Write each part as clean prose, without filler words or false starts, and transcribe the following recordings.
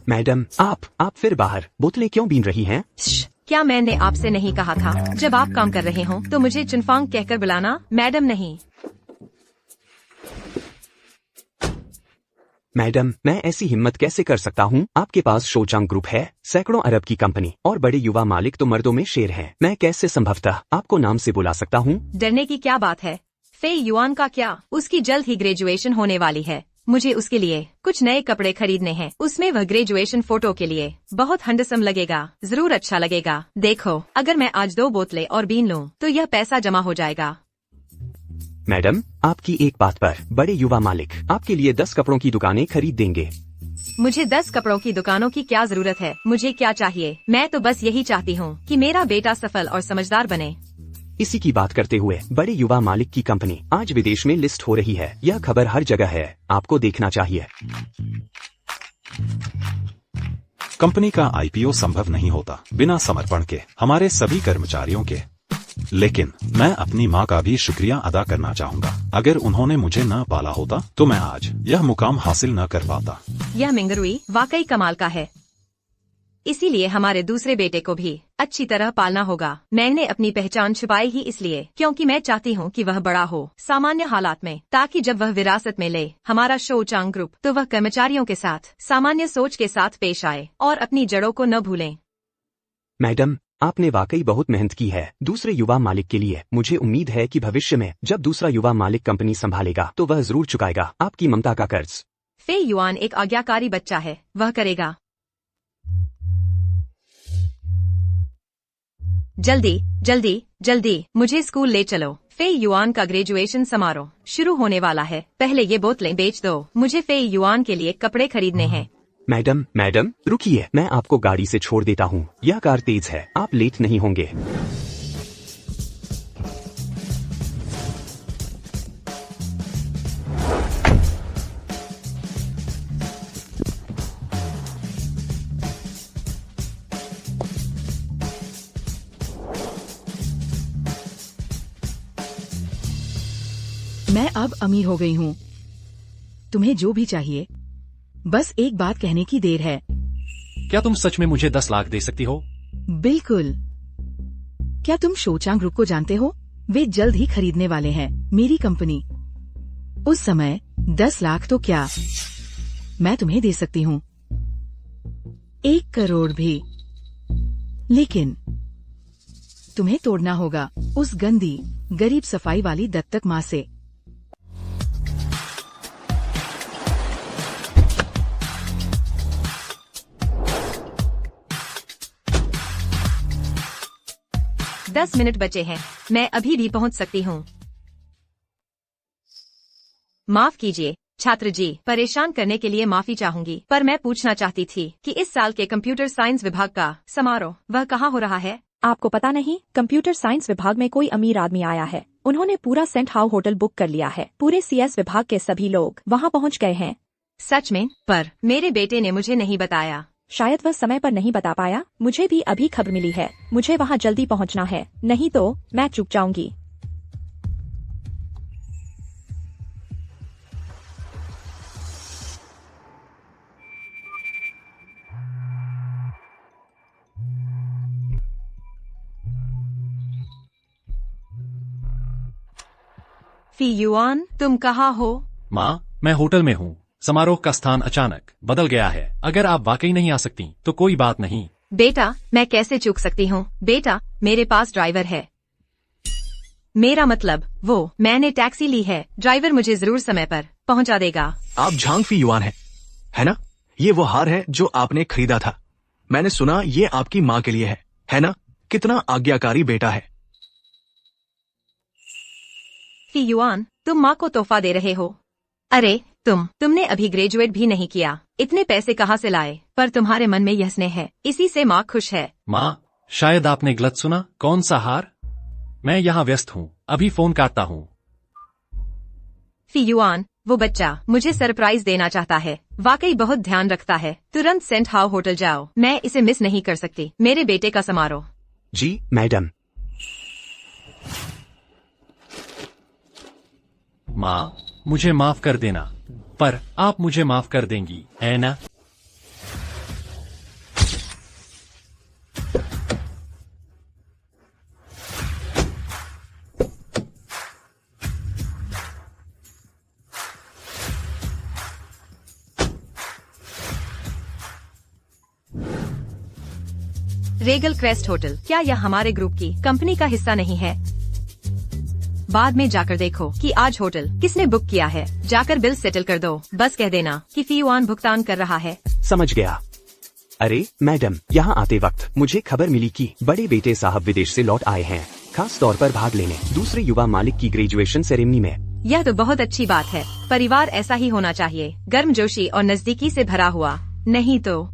Madam, आप फिर बाहर बोतलें क्यों बीन रही हैं? क्या मैंने आपसे नहीं कहा था जब आप काम कर रहे हो तो मुझे चुनफांग कहकर बुलाना, मैडम नहीं। मैडम, मैं ऐसी हिम्मत कैसे कर सकता हूँ? आपके पास शोचांग ग्रुप है, सैकड़ों अरब की कंपनी और बड़े युवा मालिक तो मर्दों में शेर हैं। मैं कैसे संभवतः आपको नाम से बुला सकता हूँ? डरने की क्या बात है? फे युआन का क्या? उसकी जल्द ही ग्रेजुएशन होने वाली है। मुझे उसके लिए कुछ नए कपड़े खरीदने हैं। उसमें वह ग्रेजुएशन फोटो के लिए बहुत हैंडसम लगेगा। जरूर अच्छा लगेगा। देखो, अगर मैं आज 2 बोतलें और बीन लूं तो यह पैसा जमा हो जाएगा। मैडम, आपकी एक बात पर बड़े युवा मालिक आपके लिए 10 कपड़ों की दुकानें खरीद देंगे। मुझे 10 कपड़ों की दुकानों की क्या जरूरत है? मुझे क्या चाहिए? मैं तो बस यही चाहती हूँ कि मेरा बेटा सफल और समझदार बने। इसी की बात करते हुए बड़े युवा मालिक की कंपनी आज विदेश में लिस्ट हो रही है। यह खबर हर जगह है, आपको देखना चाहिए। कंपनी का आईपीओ संभव नहीं होता बिना समर्पण के हमारे सभी कर्मचारियों के। लेकिन मैं अपनी माँ का भी शुक्रिया अदा करना चाहूँगा। अगर उन्होंने मुझे न पाला होता तो मैं आज यह मुकाम हासिल न कर पाता। यह मिंगरुई वाकई कमाल का है। इसीलिए हमारे दूसरे बेटे को भी अच्छी तरह पालना होगा। मैंने अपनी पहचान छुपाई ही इसलिए क्योंकि मैं चाहती हूँ कि वह बड़ा हो सामान्य हालात में, ताकि जब वह विरासत में ले हमारा शोचांग ग्रुप तो वह कर्मचारियों के साथ सामान्य सोच के साथ पेश आए और अपनी जड़ों को न भूलें। मैडम, आपने वाकई बहुत मेहनत की है दूसरे युवा मालिक के लिए। मुझे उम्मीद है कि भविष्य में जब दूसरा युवा मालिक कंपनी संभालेगा तो वह जरूर चुकाएगा आपकी ममता का कर्ज। फे युआन एक आज्ञाकारी बच्चा है, वह करेगा। जल्दी जल्दी जल्दी मुझे स्कूल ले चलो। फे युआन का ग्रेजुएशन समारोह शुरू होने वाला है। पहले ये बोतलें बेच दो। मुझे फे युआन के लिए कपड़े खरीदने हैं। मैडम रुकिए, मैं आपको गाड़ी से छोड़ देता हूँ। यह कार तेज है, आप लेट नहीं होंगे। मैं अब अमीर हो गई हूँ। तुम्हें जो भी चाहिए, बस एक बात कहने की देर है। क्या तुम सच में मुझे 10 लाख दे सकती हो? बिल्कुल। क्या तुम शोचांग ग्रुप को जानते हो? वे जल्द ही खरीदने वाले हैं मेरी कंपनी। उस समय 10 लाख तो क्या, मैं तुम्हें दे सकती हूँ 1 करोड़ भी। लेकिन तुम्हें तोड़ना होगा उस गंदी गरीब सफाई वाली दत्तक माँ से। दस मिनट बचे हैं, मैं अभी भी पहुंच सकती हूँ। माफ कीजिए छात्र जी, परेशान करने के लिए माफी चाहूंगी, पर मैं पूछना चाहती थी कि इस साल के कंप्यूटर साइंस विभाग का समारोह वह कहाँ हो रहा है? आपको पता नहीं? कंप्यूटर साइंस विभाग में कोई अमीर आदमी आया है। उन्होंने पूरा सेंट हाउ होटल बुक कर लिया है। पूरे सीएस विभाग के सभी लोग वहाँ पहुँच गए हैं। सच में? पर मेरे बेटे ने मुझे नहीं बताया। शायद वह समय पर नहीं बता पाया। मुझे भी अभी खबर मिली है। मुझे वहाँ जल्दी पहुँचना है, नहीं तो मैं चूक जाऊंगी। फी युआन, तुम कहाँ हो? माँ, मैं होटल में हूँ। समारोह का स्थान अचानक बदल गया है। अगर आप वाकई नहीं आ सकती तो कोई बात नहीं। बेटा, मैं कैसे चूक सकती हूँ? बेटा, मेरे पास ड्राइवर है। मेरा मतलब मैंने टैक्सी ली है। ड्राइवर मुझे जरूर समय पर पहुँचा देगा। आप झांग फी युआन है ना? ये वो हार है जो आपने खरीदा था। मैंने सुना ये आपकी माँ के लिए है ना? कितना आज्ञाकारी बेटा है। फी युआन, तुम माँ को तोहफा दे रहे हो? अरे तुमने अभी ग्रेजुएट भी नहीं किया, इतने पैसे कहाँ से लाए? पर तुम्हारे मन में यह स्नेह है, इसी से माँ खुश है। माँ, शायद आपने गलत सुना। कौन सा हार? मैं यहाँ व्यस्त हूँ, अभी फोन काटता हूँ। फी युआन, वो बच्चा मुझे सरप्राइज देना चाहता है। वाकई बहुत ध्यान रखता है। तुरंत सेंट हाउ होटल जाओ, मैं इसे मिस नहीं कर सकती। मेरे बेटे का समारोह। जी मैडम। माँ, मुझे माफ कर देना, पर आप मुझे माफ कर देंगी, है ना? रेगल क्रेस्ट होटल, क्या यह हमारे ग्रुप की कंपनी का हिस्सा नहीं है? बाद में जाकर देखो कि आज होटल किसने बुक किया है। जाकर बिल सेटल कर दो। बस कह देना कि फीवान भुगतान कर रहा है। समझ गया। अरे मैडम, यहाँ आते वक्त मुझे खबर मिली कि बड़े बेटे साहब विदेश से लौट आए हैं, खास तौर पर भाग लेने दूसरे युवा मालिक की ग्रेजुएशन सेरेमनी में। यह तो बहुत अच्छी बात है। परिवार ऐसा ही होना चाहिए, गर्मजोशी और नजदीकी से भरा हुआ। नहीं तो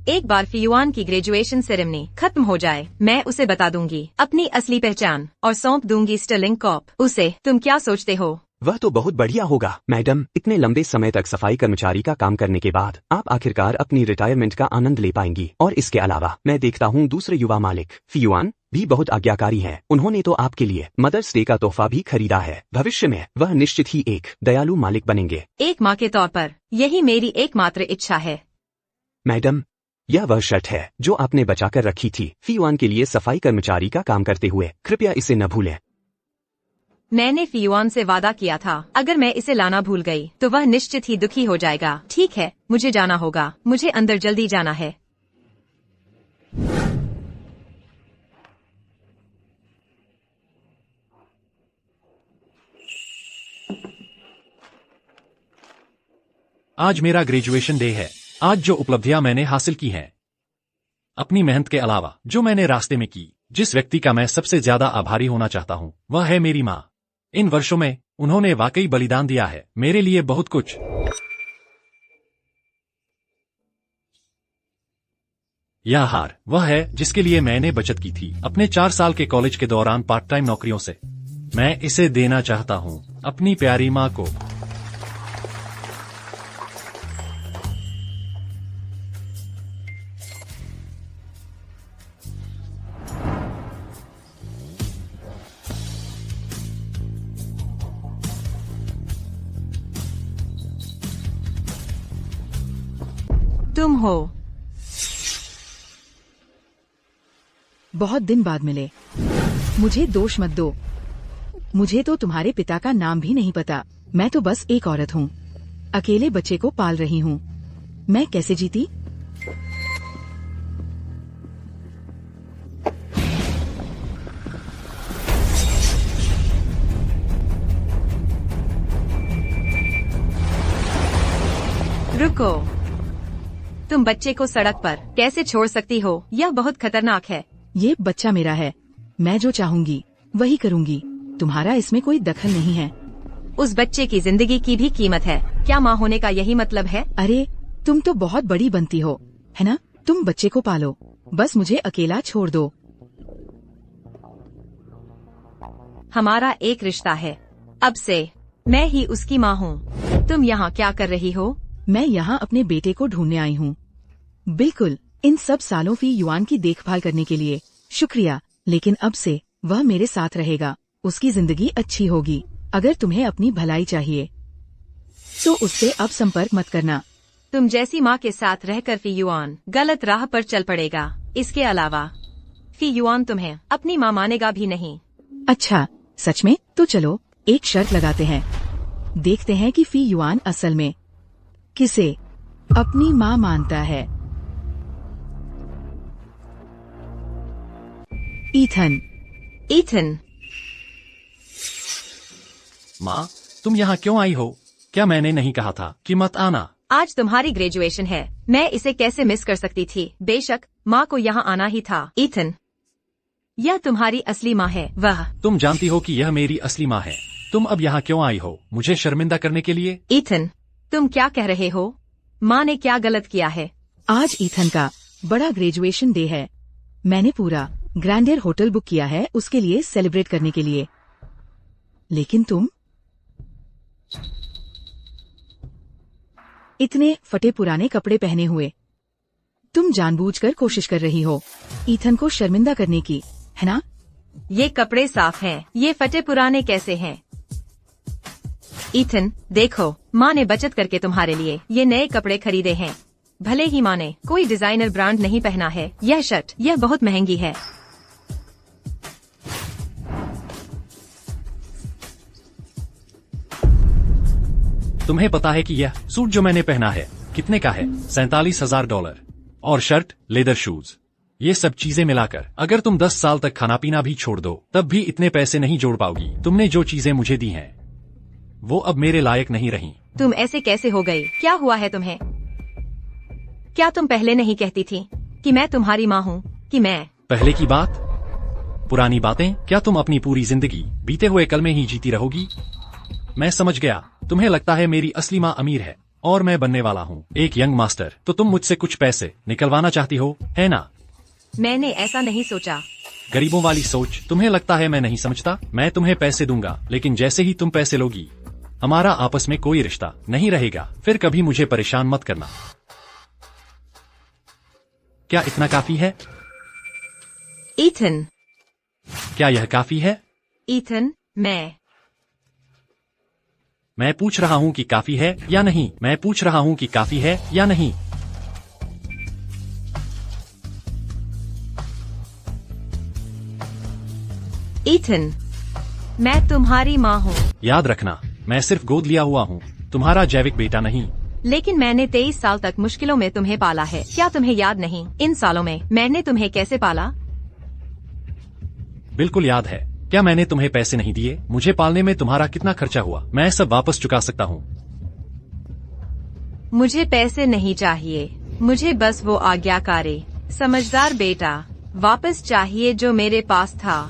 एक बार फीवान की ग्रेजुएशन सेरेमनी खत्म हो जाए, मैं उसे बता दूंगी अपनी असली पहचान और सौंप दूंगी स्टर्लिंग कॉप उसे। तुम क्या सोचते हो? वह तो बहुत बढ़िया होगा मैडम। इतने लंबे समय तक सफाई कर्मचारी का काम करने के बाद आप आखिरकार अपनी रिटायरमेंट का आनंद ले पाएंगी। और इसके अलावा मैं देखता हूँ दूसरे युवा मालिक फीवान भी बहुत आज्ञाकारी हैं। उन्होंने तो आपके लिए मदर्स डे का तोहफा भी खरीदा है। भविष्य में वह निश्चित ही एक दयालु मालिक बनेंगे। एक माँ के तौर पर यही मेरी एकमात्र इच्छा है। मैडम, यह वह शर्ट है जो आपने बचा कर रखी थी फीवान के लिए सफाई कर्मचारी का काम करते हुए। कृपया इसे न भूलें। मैंने फीवान से वादा किया था, अगर मैं इसे लाना भूल गई तो वह निश्चित ही दुखी हो जाएगा। ठीक है, मुझे जाना होगा। मुझे अंदर जल्दी जाना है। आज मेरा ग्रेजुएशन डे है। आज जो उपलब्धियां मैंने हासिल की हैं, अपनी मेहनत के अलावा जो मैंने रास्ते में की, जिस व्यक्ति का मैं सबसे ज्यादा आभारी होना चाहता हूं, वह है मेरी माँ। इन वर्षों में उन्होंने वाकई बलिदान दिया है मेरे लिए बहुत कुछ। यह हार वह है जिसके लिए मैंने बचत की थी अपने 4 साल के कॉलेज के दौरान पार्ट टाइम नौकरियों से। मैं इसे देना चाहता हूं अपनी प्यारी माँ को। तुम हो। बहुत दिन बाद मिले। मुझे दोष मत दो। मुझे तो तुम्हारे पिता का नाम भी नहीं पता। मैं तो बस एक औरत हूँ, अकेले बच्चे को पाल रही हूँ। मैं कैसे जीती? रुको, तुम बच्चे को सड़क पर कैसे छोड़ सकती हो? यह बहुत खतरनाक है। ये बच्चा मेरा है। मैं जो चाहूंगी वही करूंगी। तुम्हारा इसमें कोई दखल नहीं है। उस बच्चे की जिंदगी की भी कीमत है। क्या माँ होने का यही मतलब है? अरे, तुम तो बहुत बड़ी बनती हो, है ना? तुम बच्चे को पालो, बस मुझे अकेला छोड़ दो। हमारा एक रिश्ता है। अब से मैं ही उसकी माँ हूँ। तुम यहाँ क्या कर रही हो? मैं यहाँ अपने बेटे को ढूंढने आई हूँ। बिल्कुल, इन सब सालों फीवान की देखभाल करने के लिए शुक्रिया। लेकिन अब से वह मेरे साथ रहेगा। उसकी जिंदगी अच्छी होगी। अगर तुम्हें अपनी भलाई चाहिए तो उससे अब संपर्क मत करना। तुम जैसी माँ के साथ रहकर फीवान गलत राह पर चल पड़ेगा। इसके अलावा फीवान तुम्हें अपनी माँ मानेगा भी नहीं। अच्छा, सच में? तो चलो एक शर्त लगाते हैं। देखते हैं कि फीवान असल में किसे अपनी माँ मानता है। ईथन। ईथन, माँ, तुम यहाँ क्यों आई हो? क्या मैंने नहीं कहा था कि मत आना? आज तुम्हारी ग्रेजुएशन है। मैं इसे कैसे मिस कर सकती थी? बेशक माँ को यहाँ आना ही था। ईथन, यह तुम्हारी असली माँ है। वह तुम जानती हो कि यह मेरी असली माँ है। तुम अब यहाँ क्यों आई हो? मुझे शर्मिंदा करने के लिए? ईथन, तुम क्या कह रहे हो? माँ ने क्या गलत किया है? आज ईथन का बड़ा ग्रेजुएशन डे है। मैंने पूरा ग्रैंडियर होटल बुक किया है उसके लिए सेलिब्रेट करने के लिए। लेकिन तुम इतने फटे पुराने कपड़े पहने हुए, तुम जानबूझकर कोशिश कर रही हो ईथन को शर्मिंदा करने की, है ना? ये कपड़े साफ हैं। ये फटे पुराने कैसे हैं? ईथन, देखो, माँ ने बचत करके तुम्हारे लिए ये नए कपड़े खरीदे हैं। भले ही माँ ने कोई डिजाइनर ब्रांड नहीं पहना है। यह शर्ट यह बहुत महंगी है। तुम्हें पता है कि यह सूट जो मैंने पहना है कितने का है? $47,000। और शर्ट, लेदर शूज, ये सब चीजें मिलाकर अगर तुम 10 साल तक खाना पीना भी छोड़ दो तब भी इतने पैसे नहीं जोड़ पाओगी। तुमने जो चीजें मुझे दी हैं वो अब मेरे लायक नहीं रही। तुम ऐसे कैसे हो गई? क्या हुआ है तुम्हें? क्या तुम पहले नहीं कहती थी कि मैं तुम्हारी माँ हूँ? कि मैं पहले की बात, पुरानी बातें? क्या तुम अपनी पूरी जिंदगी बीते हुए कल में ही जीती रहोगी? मैं समझ गया, तुम्हें लगता है मेरी असली माँ अमीर है और मैं बनने वाला हूँ एक यंग मास्टर, तो तुम मुझसे कुछ पैसे निकलवाना चाहती हो, है ना? मैंने ऐसा नहीं सोचा। गरीबों वाली सोच। तुम्हें लगता है मैं नहीं समझता? मैं तुम्हें पैसे दूंगा, लेकिन जैसे ही तुम पैसे लोगी हमारा आपस में कोई रिश्ता नहीं रहेगा। फिर कभी मुझे परेशान मत करना। क्या इतना काफी है? ईथन, क्या यह काफी है? ईथन, मैं पूछ रहा हूँ कि काफी है या नहीं। मैं पूछ रहा हूँ कि काफी है या नहीं। ईथन, मैं तुम्हारी माँ हूँ। याद रखना, मैं सिर्फ गोद लिया हुआ हूँ, तुम्हारा जैविक बेटा नहीं। लेकिन मैंने 23 साल तक मुश्किलों में तुम्हें पाला है। क्या तुम्हें याद नहीं? इन सालों में मैंने तुम्हें कैसे पाला? बिल्कुल याद है। क्या मैंने तुम्हें पैसे नहीं दिए? मुझे पालने में तुम्हारा कितना खर्चा हुआ? मैं सब वापस चुका सकता हूँ। मुझे पैसे नहीं चाहिए, मुझे बस वो आज्ञाकारी समझदार बेटा वापस चाहिए जो मेरे पास था।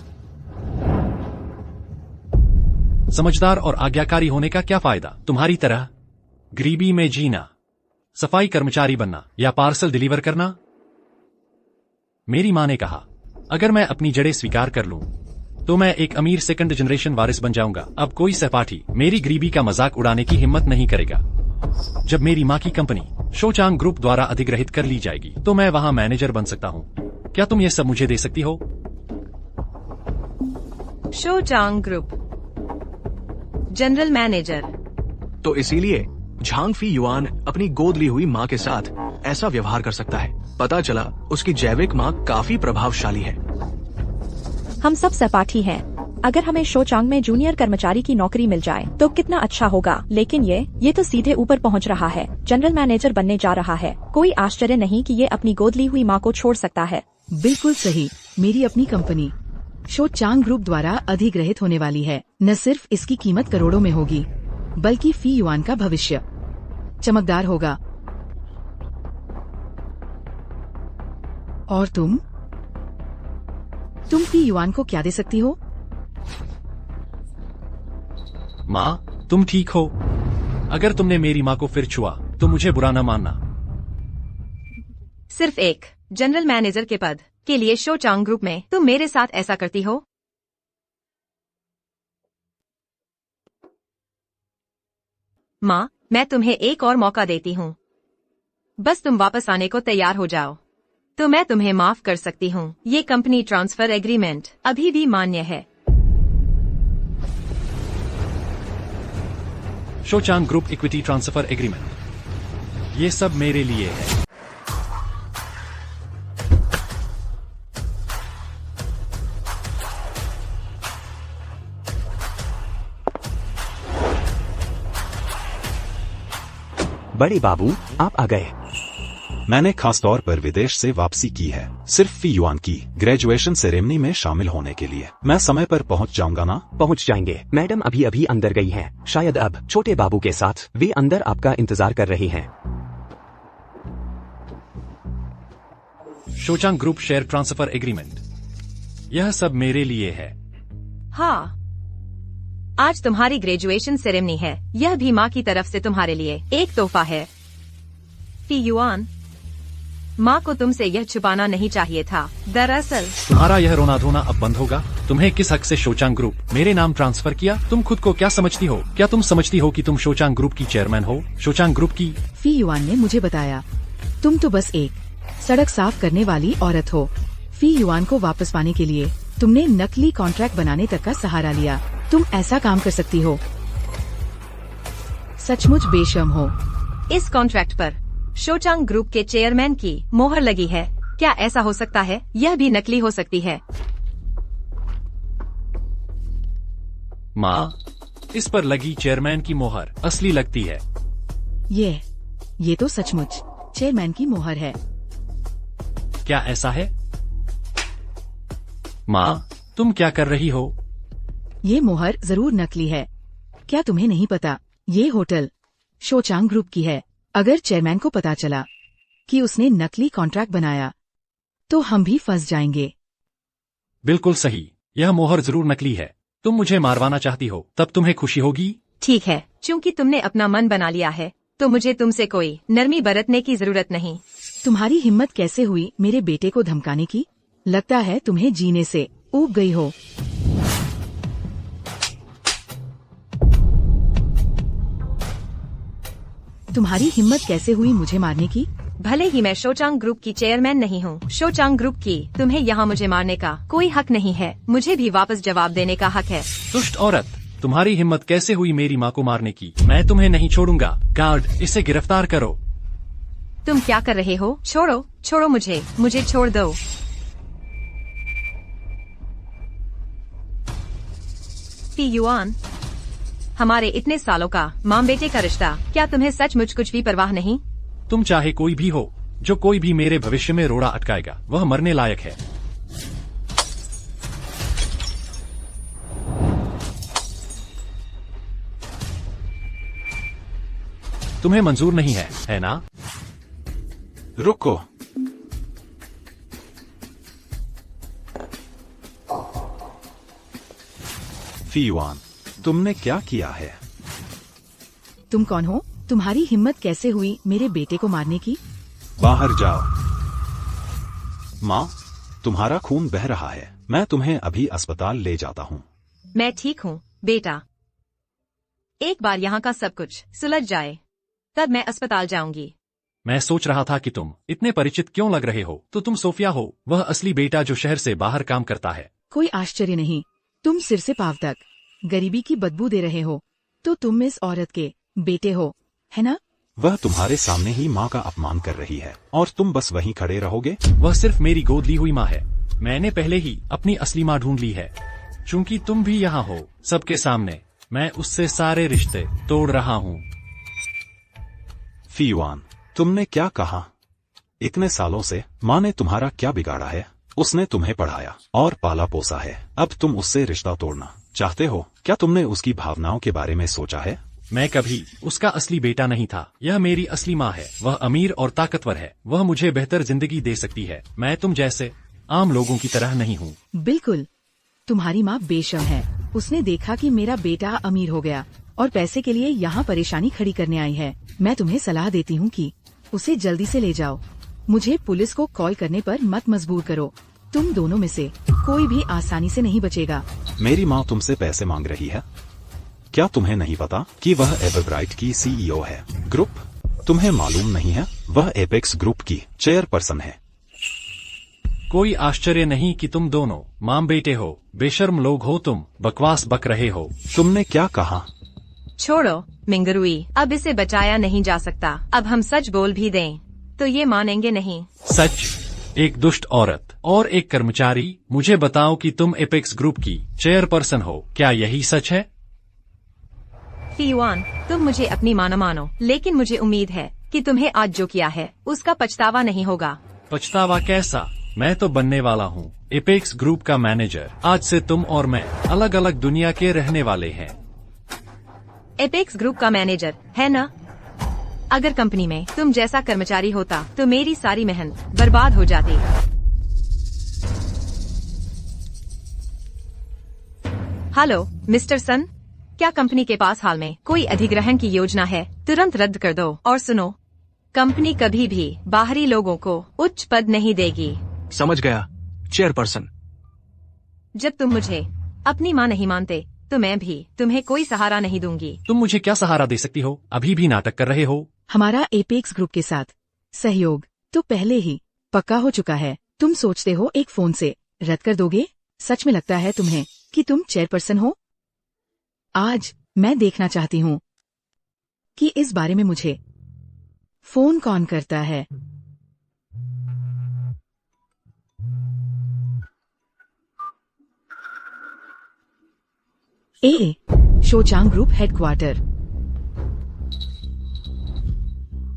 समझदार और आज्ञाकारी होने का क्या फायदा? तुम्हारी तरह गरीबी में जीना, सफाई कर्मचारी बनना या पार्सल डिलीवर करना? मेरी माँ ने कहा, अगर मैं अपनी जड़ें स्वीकार कर लूं तो मैं एक अमीर सेकंड जनरेशन वारिस बन जाऊंगा। अब कोई सहपाठी मेरी गरीबी का मजाक उड़ाने की हिम्मत नहीं करेगा। जब मेरी माँ की कंपनी शोचांग ग्रुप द्वारा अधिग्रहित कर ली जाएगी तो मैं वहाँ मैनेजर बन सकता हूँ। क्या तुम ये सब मुझे दे सकती हो? शोचांग ग्रुप जनरल मैनेजर। तो इसीलिए झांग फी युआन अपनी गोद ली हुई माँ के साथ ऐसा व्यवहार कर सकता है। पता चला उसकी जैविक माँ काफी प्रभावशाली है। हम सब सहपाठी हैं। अगर हमें शोचांग में जूनियर कर्मचारी की नौकरी मिल जाए तो कितना अच्छा होगा। लेकिन ये तो सीधे ऊपर पहुंच रहा है, जनरल मैनेजर बनने जा रहा है। कोई आश्चर्य नहीं कि ये अपनी गोद ली हुई माँ को छोड़ सकता है। बिल्कुल सही। मेरी अपनी कंपनी शोचांग ग्रुप द्वारा अधिग्रहित होने वाली है। न सिर्फ इसकी कीमत करोड़ों में होगी, बल्कि फी युआन का भविष्य चमकदार होगा। और तुम फी युआन को क्या दे सकती हो? माँ, तुम ठीक हो? अगर तुमने मेरी माँ को फिर छुआ तो मुझे बुरा न मानना। सिर्फ एक जनरल मैनेजर के पद के लिए शोचांग ग्रुप में तुम मेरे साथ ऐसा करती हो? माँ, मैं तुम्हें एक और मौका देती हूँ। बस तुम वापस आने को तैयार हो जाओ तो मैं तुम्हें माफ कर सकती हूँ। ये कंपनी ट्रांसफर एग्रीमेंट अभी भी मान्य है। शोचांग ग्रुप इक्विटी ट्रांसफर एग्रीमेंट, ये सब मेरे लिए है। बड़े बाबू, आप आ गए। मैंने खास तौर पर विदेश से वापसी की है, सिर्फ फी युआन की ग्रेजुएशन सेरेमनी में शामिल होने के लिए। मैं समय पर पहुंच जाऊंगा ना? पहुंच जाएंगे। मैडम अभी अभी अंदर गई हैं। शायद अब छोटे बाबू के साथ वे अंदर आपका इंतजार कर रहे हैं। शोचांग ग्रुप शेयर ट्रांसफर एग्रीमेंट, यह सब मेरे लिए है। हाँ, आज तुम्हारी ग्रेजुएशन सेरेमनी है। यह भी माँ की तरफ से तुम्हारे लिए एक तोहफा है। फी युआन, माँ को तुमसे यह छुपाना नहीं चाहिए था। दरअसल तुम्हारा यह रोना धोना अब बंद होगा। तुम्हें किस हक से शोचांग ग्रुप मेरे नाम ट्रांसफर किया? तुम खुद को क्या समझती हो? क्या तुम समझती हो कि तुम शोचांग ग्रुप की चेयरमैन हो? शोचांग ग्रुप की फी युआन ने मुझे बताया, तुम तो बस एक सड़क साफ करने वाली औरत हो। फी युआन को वापस पाने के लिए तुमने नकली कॉन्ट्रैक्ट बनाने तक का सहारा लिया। तुम ऐसा काम कर सकती हो? सचमुच बेशर्म हो। इस कॉन्ट्रैक्ट पर शोचांग ग्रुप के चेयरमैन की मोहर लगी है। क्या ऐसा हो सकता है? यह भी नकली हो सकती है। माँ, इस पर लगी चेयरमैन की मोहर असली लगती है। ये तो सचमुच चेयरमैन की मोहर है। क्या ऐसा है? माँ, तुम क्या कर रही हो? ये मोहर जरूर नकली है। क्या तुम्हें नहीं पता ये होटल शोचांग ग्रुप की है। अगर चेयरमैन को पता चला कि उसने नकली कॉन्ट्रैक्ट बनाया तो हम भी फंस जाएंगे। बिल्कुल सही, यह मोहर जरूर नकली है। तुम मुझे मारवाना चाहती हो, तब तुम्हें खुशी होगी। ठीक है, चूंकि तुमने अपना मन बना लिया है तो मुझे तुमसे कोई नरमी बरतने की जरूरत नहीं। तुम्हारी हिम्मत कैसे हुई मेरे बेटे को धमकाने की? लगता है तुम्हें जीने से ऊब गई हो। तुम्हारी हिम्मत कैसे हुई मुझे मारने की? भले ही मैं शोचांग ग्रुप की चेयरमैन नहीं हूँ, शोचांग ग्रुप की, तुम्हें यहाँ मुझे मारने का कोई हक नहीं है। मुझे भी वापस जवाब देने का हक है। दुष्ट औरत, तुम्हारी हिम्मत कैसे हुई मेरी माँ को मारने की? मैं तुम्हें नहीं छोड़ूंगा। गार्ड, इसे गिरफ्तार करो। तुम क्या कर रहे हो? छोड़ो, छोड़ो मुझे, मुझे छोड़ दो। फी युआन, हमारे इतने सालों का माँ बेटे का रिश्ता, क्या तुम्हें सचमुच कुछ भी परवाह नहीं? तुम चाहे कोई भी हो, जो कोई भी मेरे भविष्य में रोड़ा अटकाएगा वह मरने लायक है। तुम्हें मंजूर नहीं है ना? रुको, फी युआन, तुमने क्या किया है? तुम कौन हो? तुम्हारी हिम्मत कैसे हुई मेरे बेटे को मारने की? बाहर जाओ। माँ, तुम्हारा खून बह रहा है। मैं तुम्हें अभी अस्पताल ले जाता हूँ। मैं ठीक हूँ बेटा। एक बार यहाँ का सब कुछ सुलझ जाए तब मैं अस्पताल जाऊंगी। मैं सोच रहा था कि तुम इतने परिचित क्यों लग रहे हो। तो तुम सोफिया हो, वह असली बेटा जो शहर से बाहर काम करता है। कोई आश्चर्य नहीं, तुम सिर से पांव तक गरीबी की बदबू दे रहे हो तो तुम इस औरत के बेटे हो, है ना? वह तुम्हारे सामने ही माँ का अपमान कर रही है और तुम बस वहीं खड़े रहोगे? वह सिर्फ मेरी गोद ली हुई माँ है। मैंने पहले ही अपनी असली माँ ढूंढ ली है। चूंकि तुम भी यहाँ हो सबके सामने, मैं उससे सारे रिश्ते तोड़ रहा हूँ। फी युआन, तुमने क्या कहा? इतने सालों से माँ ने तुम्हारा क्या बिगाड़ा है? उसने तुम्हें पढ़ाया और पाला पोसा है। अब तुम उससे रिश्ता तोड़ना चाहते हो? क्या तुमने उसकी भावनाओं के बारे में सोचा है? मैं कभी उसका असली बेटा नहीं था। यह मेरी असली माँ है। वह अमीर और ताकतवर है। वह मुझे बेहतर जिंदगी दे सकती है। मैं तुम जैसे आम लोगों की तरह नहीं हूँ। बिल्कुल, तुम्हारी माँ बेशर्म है। उसने देखा कि मेरा बेटा अमीर हो गया और पैसे के लिए यहाँ परेशानी खड़ी करने आई है। मैं तुम्हें सलाह देती हूँ कि उसे जल्दी से ले जाओ। मुझे पुलिस को कॉल करने पर मत मजबूर करो। तुम दोनों में से कोई भी आसानी से नहीं बचेगा। मेरी माँ तुमसे पैसे मांग रही है। क्या तुम्हें नहीं पता कि वह एवरब्राइट की CEO है? ग्रुप, तुम्हें मालूम नहीं है? वह एपेक्स ग्रुप की चेयरपर्सन है। कोई आश्चर्य नहीं कि तुम दोनों माम बेटे हो। बेशर्म लोग हो तुम, बकवास बक रहे हो। तुमने क्या कहा? छोड़ो मिंगरुई, अब इसे बचाया नहीं जा सकता। अब हम सच बोल भी दें तो ये मानेंगे नहीं। सच? एक दुष्ट औरत और एक कर्मचारी, मुझे बताओ कि तुम एपेक्स ग्रुप की चेयरपर्सन हो। क्या यही सच है? फी युआन, तुम मुझे अपनी माँ न मानो, लेकिन मुझे उम्मीद है कि तुम्हें आज जो किया है उसका पछतावा नहीं होगा। पछतावा कैसा? मैं तो बनने वाला हूँ एपेक्स ग्रुप का मैनेजर। आज से तुम और मैं अलग अलग दुनिया के रहने वाले हैं। एपेक्स ग्रुप का मैनेजर है ना? अगर कंपनी में तुम जैसा कर्मचारी होता तो मेरी सारी मेहनत बर्बाद हो जाती। हेलो मिस्टर सन, क्या कंपनी के पास हाल में कोई अधिग्रहण की योजना है? तुरंत रद्द कर दो। और सुनो, कंपनी कभी भी बाहरी लोगों को उच्च पद नहीं देगी। समझ गया चेयरपर्सन। जब तुम मुझे अपनी माँ नहीं मानते तो मैं भी तुम्हें कोई सहारा नहीं दूंगी। तुम मुझे क्या सहारा दे सकती हो? अभी भी नाटक कर रहे हो। हमारा एपेक्स ग्रुप के साथ सहयोग तो पहले ही पक्का हो चुका है। तुम सोचते हो एक फोन से रद्द कर दोगे? सच में लगता है तुम्हें कि तुम चेयरपर्सन हो? आज मैं देखना चाहती हूँ कि इस बारे में मुझे फोन कौन करता है। शोचांग ग्रुप हेडक्वार्टर।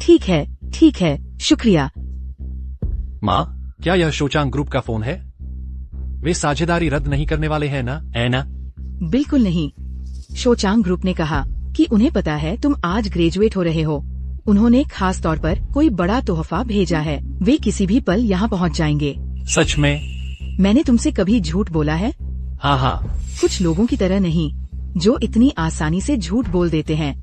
ठीक है, शुक्रिया। माँ, क्या यह शोचांग ग्रुप का फोन है? वे साझेदारी रद्द नहीं करने वाले हैं ना, है ना? बिल्कुल नहीं। शोचांग ग्रुप ने कहा कि उन्हें पता है तुम आज ग्रेजुएट हो रहे हो। उन्होंने खास तौर पर कोई बड़ा तोहफा भेजा है। वे किसी भी पल यहाँ पहुँच जाएंगे। सच में? मैंने तुमसे कभी झूठ बोला है? हाँ हाँ। कुछ लोगों की तरह नहीं, जो इतनी आसानी से झूठ बोल देते हैं।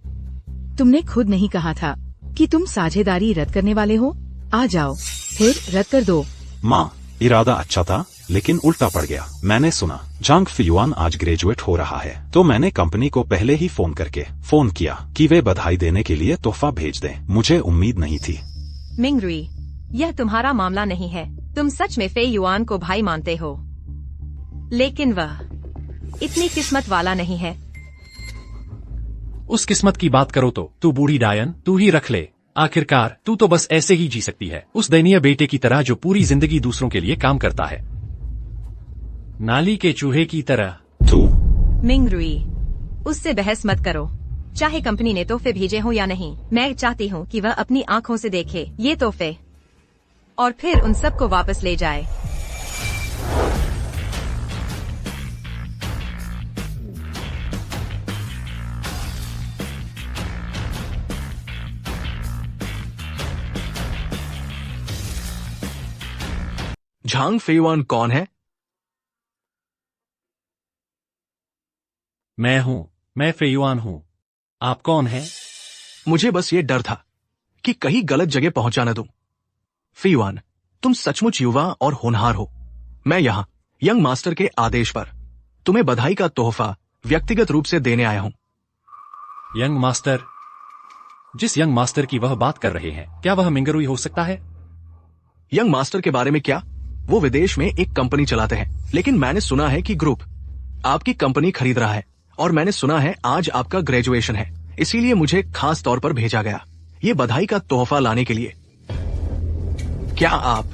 तुमने खुद नहीं कहा था कि तुम साझेदारी रद्द करने वाले हो? आ जाओ, फिर रद्द कर दो। माँ, इरादा अच्छा था लेकिन उल्टा पड़ गया। मैंने सुना जांग फियुआन आज ग्रेजुएट हो रहा है, तो मैंने कंपनी को पहले ही फोन किया कि वे बधाई देने के लिए तोहफा भेज दें। मुझे उम्मीद नहीं थी। मिंगरुई, यह तुम्हारा मामला नहीं है। तुम सच में फे युआन को भाई मानते हो, लेकिन वह इतनी किस्मत वाला नहीं है। उस किस्मत की बात करो तो तू बूढ़ी डायन, तू ही रख ले। आखिरकार तू तो बस ऐसे ही जी सकती है, उस दयनीय बेटे की तरह जो पूरी जिंदगी दूसरों के लिए काम करता है, नाली के चूहे की तरह। तू मिंगरुई, उससे बहस मत करो। चाहे कंपनी ने तोहफे भेजे हो या नहीं, मैं चाहती हूँ कि वह अपनी आंखों से देखे ये तोहफे और फिर उन सबको वापस ले जाए। झांग फेयुआन कौन है? मैं फेयुआन हूँ। आप कौन हैं? मुझे बस ये डर था कि कहीं गलत जगह पहुंचा न दूं। फेयुआन, तुम सचमुच युवा और होनहार हो। मैं यहाँ यंग मास्टर के आदेश पर तुम्हें बधाई का तोहफा व्यक्तिगत रूप से देने आया हूँ। Young master? जिस यंग मास्टर की वह बात कर रहे हैं, क्या वह मिंगरुई हो सकता है? यंग मास्टर के बारे में क्या? वो विदेश में एक कंपनी चलाते हैं, लेकिन मैंने सुना है कि ग्रुप आपकी कंपनी खरीद रहा है और मैंने सुना है आज आपका ग्रेजुएशन है, इसीलिए मुझे खास तौर पर भेजा गया ये बधाई का तोहफा लाने के लिए। क्या आप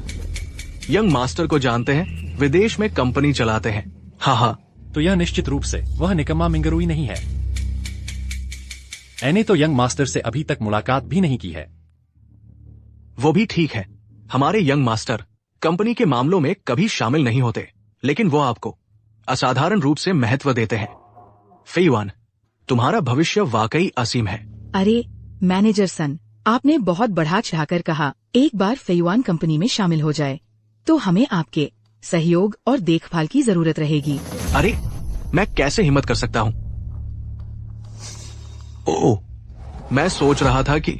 यंग मास्टर को जानते हैं? विदेश में कंपनी चलाते हैं। हाँ। तो यह निश्चित रूप से वह निकम्मा मिंगरुई नहीं है। मैंने तो यंग मास्टर से अभी तक मुलाकात भी नहीं की है। वो भी ठीक है, हमारे यंग मास्टर कंपनी के मामलों में कभी शामिल नहीं होते, लेकिन वो आपको असाधारण रूप से महत्व देते हैं। फेयुआन, तुम्हारा भविष्य वाकई असीम है। अरे मैनेजर सन, आपने बहुत बढ़ा चढ़ाकर कहा। एक बार फेयुआन कंपनी में शामिल हो जाए तो हमें आपके सहयोग और देखभाल की जरूरत रहेगी। अरे मैं कैसे हिम्मत कर सकता हूँ? ओह, मैं सोच रहा था कि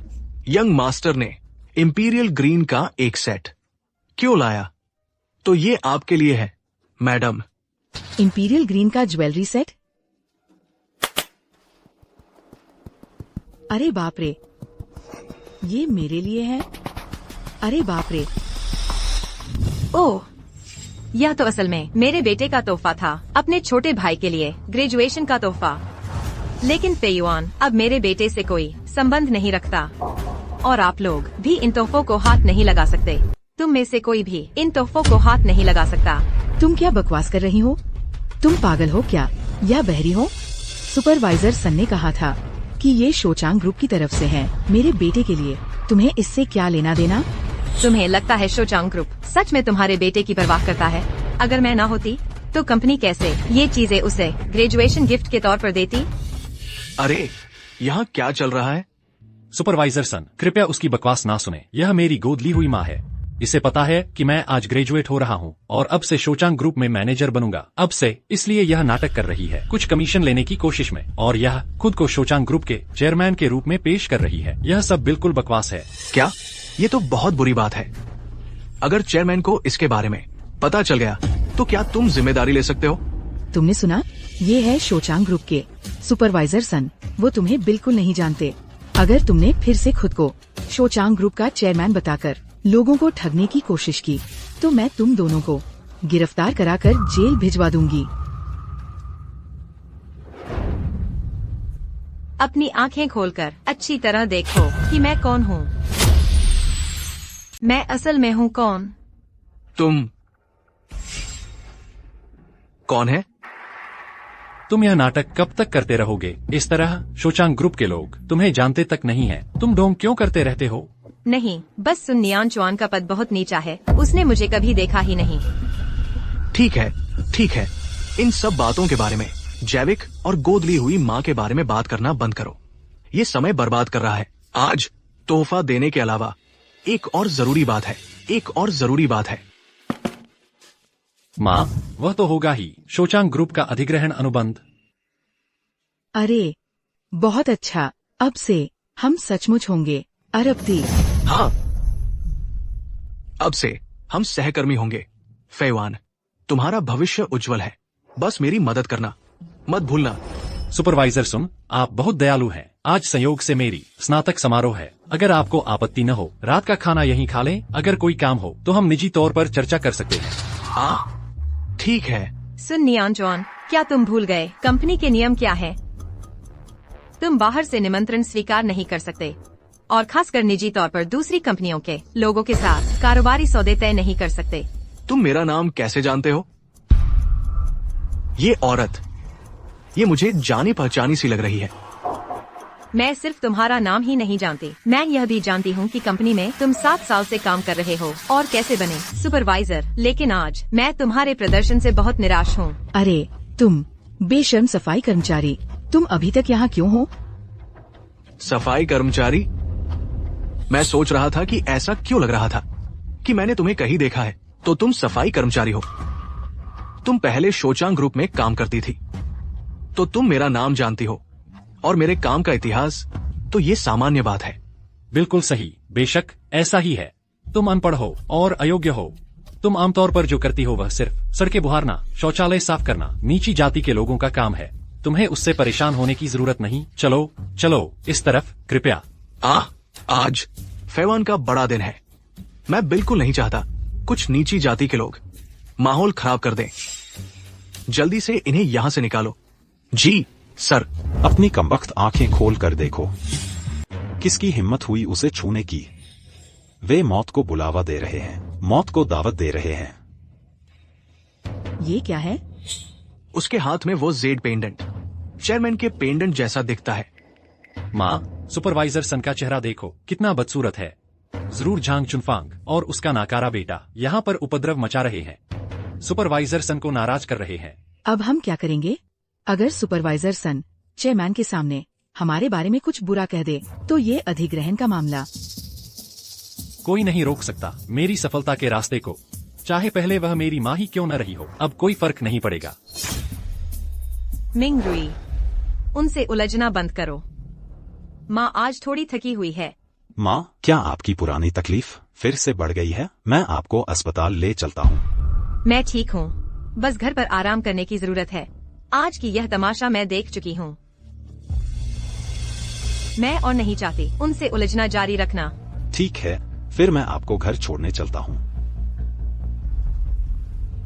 यंग मास्टर ने इंपीरियल ग्रीन का एक सेट क्यों लाया, तो ये आपके लिए है मैडम। इंपीरियल ग्रीन का ज्वेलरी सेट? अरे बाप रे, ये मेरे लिए है। अरे बाप रे। ओह, यह तो असल में मेरे बेटे का तोहफा था, अपने छोटे भाई के लिए ग्रेजुएशन का तोहफा। लेकिन फेयुआन अब मेरे बेटे से कोई संबंध नहीं रखता और आप लोग भी इन तोहफों को हाथ नहीं लगा सकते। तुम में से कोई भी इन तोहफों को हाथ नहीं लगा सकता। तुम क्या बकवास कर रही हो? तुम पागल हो क्या या बहरी हो? सुपरवाइजर सन ने कहा था कि ये शोचांग ग्रुप की तरफ से है, मेरे बेटे के लिए। तुम्हें इससे क्या लेना देना? तुम्हें लगता है शोचांग ग्रुप सच में तुम्हारे बेटे की परवाह करता है? अगर मैं ना होती तो कंपनी कैसे ये चीजें उसे ग्रेजुएशन गिफ्ट के तौर पर देती? अरे यहाँ क्या चल रहा है? सुपरवाइजर सन, कृपया उसकी बकवास ना सुने। यह मेरी गोद ली हुई माँ है। इसे पता है कि मैं आज ग्रेजुएट हो रहा हूँ और अब से शोचांग ग्रुप में मैनेजर बनूंगा। अब से, इसलिए यह नाटक कर रही है, कुछ कमीशन लेने की कोशिश में, और यह खुद को शोचांग ग्रुप के चेयरमैन के रूप में पेश कर रही है। यह सब बिल्कुल बकवास है। क्या? ये तो बहुत बुरी बात है। अगर चेयरमैन को इसके बारे में पता चल गया तो क्या तुम जिम्मेदारी ले सकते हो? तुमने सुना? ये है शोचांग ग्रुप के सुपरवाइजर सन। वो तुम्हें बिल्कुल नहीं जानते। अगर तुमने फिर से खुद को शोचांग ग्रुप का चेयरमैन बताकर लोगों को ठगने की कोशिश की तो मैं तुम दोनों को गिरफ्तार कराकर जेल भिजवा दूंगी। अपनी आंखें खोलकर अच्छी तरह देखो कि मैं कौन हूँ। मैं असल में हूँ कौन? तुम कौन है? तुम यह नाटक कब तक करते रहोगे? इस तरह शोचांग ग्रुप के लोग तुम्हें जानते तक नहीं हैं। तुम ढोंग क्यों करते रहते हो? नहीं, बस सुन नियान चुआन का पद बहुत नीचा है, उसने मुझे कभी देखा ही नहीं। ठीक है, ठीक है, इन सब बातों के बारे में, जैविक और गोद ली हुई माँ के बारे में बात करना बंद करो। ये समय बर्बाद कर रहा है। आज तोहफा देने के अलावा एक और जरूरी बात है। माँ, वह तो होगा ही, शोचांग ग्रुप का अधिग्रहण अनुबंध। अरे बहुत अच्छा, अब से हम सचमुच होंगे अरबती। हाँ, अब से हम सहकर्मी होंगे। फैवान, तुम्हारा भविष्य उज्जवल है, बस मेरी मदद करना मत भूलना। सुपरवाइजर सुन, आप बहुत दयालु हैं। आज संयोग से मेरी स्नातक समारोह है। अगर आपको आपत्ति न हो, रात का खाना यहीं खा लें। अगर कोई काम हो तो हम निजी तौर पर चर्चा कर सकते हैं। हाँ ठीक है। सुन नियान जॉन, क्या तुम भूल गए कंपनी के नियम क्या है? तुम बाहर से निमंत्रण स्वीकार नहीं कर सकते, और खासकर निजी तौर पर दूसरी कंपनियों के लोगों के साथ कारोबारी सौदे तय नहीं कर सकते। तुम मेरा नाम कैसे जानते हो? ये औरत, ये मुझे जानी पहचानी सी लग रही है। मैं सिर्फ तुम्हारा नाम ही नहीं जानती, मैं यह भी जानती हूँ कि कंपनी में तुम 7 साल से काम कर रहे हो और कैसे बने सुपरवाइजर। लेकिन आज मैं तुम्हारे प्रदर्शन से बहुत निराश हूँ। अरे तुम बेशर्म सफाई कर्मचारी, तुम अभी तक यहाँ क्यों हो? सफाई कर्मचारी? मैं सोच रहा था कि ऐसा क्यों लग रहा था कि मैंने तुम्हें कहीं देखा है, तो तुम सफाई कर्मचारी हो। तुम पहले शोचांग ग्रुप में काम करती थी, तो तुम मेरा नाम जानती हो और मेरे काम का इतिहास, तो ये सामान्य बात है। बिल्कुल सही, बेशक ऐसा ही है। तुम अनपढ़ हो और अयोग्य हो। तुम आमतौर पर जो करती हो वह सिर्फ सड़कें बुहारना, शौचालय साफ करना नीची जाति के लोगों का काम है। तुम्हें उससे परेशान होने की जरूरत नहीं। चलो चलो इस तरफ कृपया। आज फैवान का बड़ा दिन है। मैं बिल्कुल नहीं चाहता कुछ नीची जाति के लोग माहौल खराब कर दें। जल्दी से इन्हें यहाँ से निकालो। जी सर। अपनी कमबख्त आंखें खोल कर देखो, किसकी हिम्मत हुई उसे छूने की? वे मौत को बुलावा दे रहे हैं, मौत को दावत दे रहे हैं। ये क्या है? उसके हाथ में वो जेड पेंडेंट, चेयरमैन के पेंडेंट जैसा दिखता है। माँ, सुपरवाइजर सन का चेहरा देखो, कितना बदसूरत है। जरूर झांग चुनफांग और उसका नाकारा बेटा यहाँ पर उपद्रव मचा रहे हैं, सुपरवाइजर सन को नाराज कर रहे हैं। अब हम क्या करेंगे? अगर सुपरवाइजर सन चेयरमैन के सामने हमारे बारे में कुछ बुरा कह दे तो ये अधिग्रहण का मामला कोई नहीं रोक सकता मेरी सफलता के रास्ते को, चाहे पहले वह मेरी माँ ही क्यों न रही हो। अब कोई फर्क नहीं पड़ेगा। मिंग रुई, उनसे उलझना बंद करो। माँ आज थोड़ी थकी हुई है। माँ, क्या आपकी पुरानी तकलीफ फिर से बढ़ गई है? मैं आपको अस्पताल ले चलता हूँ। मैं ठीक हूँ, बस घर पर आराम करने की जरूरत है। आज की यह तमाशा मैं देख चुकी हूँ। मैं और नहीं चाहती उनसे उलझना जारी रखना। ठीक है, फिर मैं आपको घर छोड़ने चलता हूँ।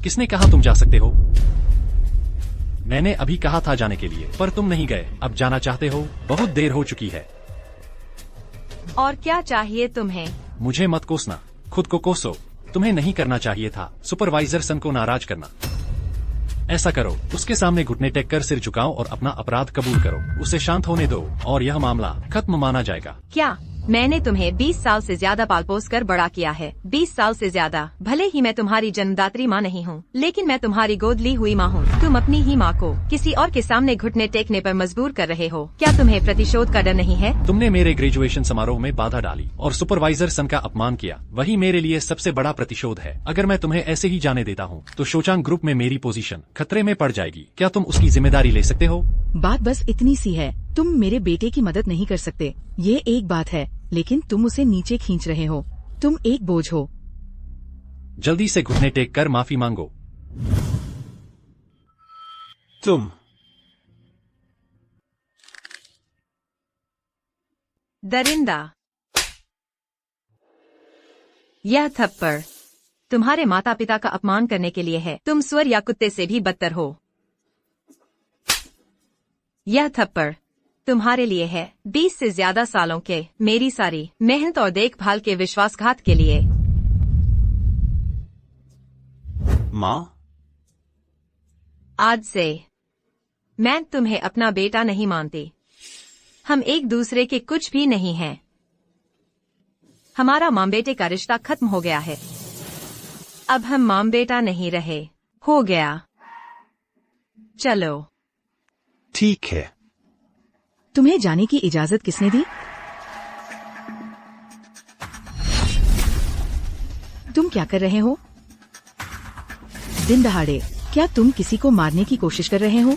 किसने कहा तुम जा सकते हो? मैंने अभी कहा था जाने के लिए, पर तुम नहीं गए। अब जाना चाहते हो? बहुत देर हो चुकी है। और क्या चाहिए तुम्हें? मुझे मत कोसना, खुद को कोसो। तुम्हें नहीं करना चाहिए था सुपरवाइजर सन को नाराज करना। ऐसा करो, उसके सामने घुटने टेक कर सिर झुकाओ और अपना अपराध कबूल करो। उसे शांत होने दो और यह मामला खत्म माना जाएगा। क्या मैंने तुम्हें 20 साल से ज्यादा पाल पोस कर बड़ा किया है? 20 साल से ज्यादा। भले ही मैं तुम्हारी जन्मदात्री माँ नहीं हूँ, लेकिन मैं तुम्हारी गोद ली हुई माँ हूँ। तुम अपनी ही माँ को किसी और के सामने घुटने टेकने पर मजबूर कर रहे हो। क्या तुम्हें प्रतिशोध का डर नहीं है? तुमने मेरे ग्रेजुएशन समारोह में बाधा डाली और सुपरवाइजर सन का अपमान किया, वही मेरे लिए सबसे बड़ा प्रतिशोध है। अगर मैं तुम्हें ऐसे ही जाने देता हूँ तो शोचांग ग्रुप में मेरी पोजीशन खतरे में पड़ जाएगी। क्या तुम उसकी जिम्मेदारी ले सकते हो? बात बस इतनी सी है, तुम मेरे बेटे की मदद नहीं कर सकते। ये एक बात है, लेकिन तुम उसे नीचे खींच रहे हो। तुम एक बोझ हो। जल्दी से घुटने टेक कर माफी मांगो। तुम दरिंदा। यह थप्पड़ तुम्हारे माता पिता का अपमान करने के लिए है। तुम सुअर या कुत्ते से भी बदतर हो। यह थप्पड़ तुम्हारे लिए है 20 से ज्यादा सालों के मेरी सारी मेहनत और देखभाल के विश्वासघात के लिए। माँ, आज से मैं तुम्हें अपना बेटा नहीं मानती। हम एक दूसरे के कुछ भी नहीं हैं। हमारा माँ बेटे का रिश्ता खत्म हो गया है। अब हम माँ बेटा नहीं रहे। हो गया। चलो। ठीक है। तुम्हें जाने की इजाजत किसने दी? तुम क्या कर रहे हो? दिन दहाड़े क्या तुम किसी को मारने की कोशिश कर रहे हो?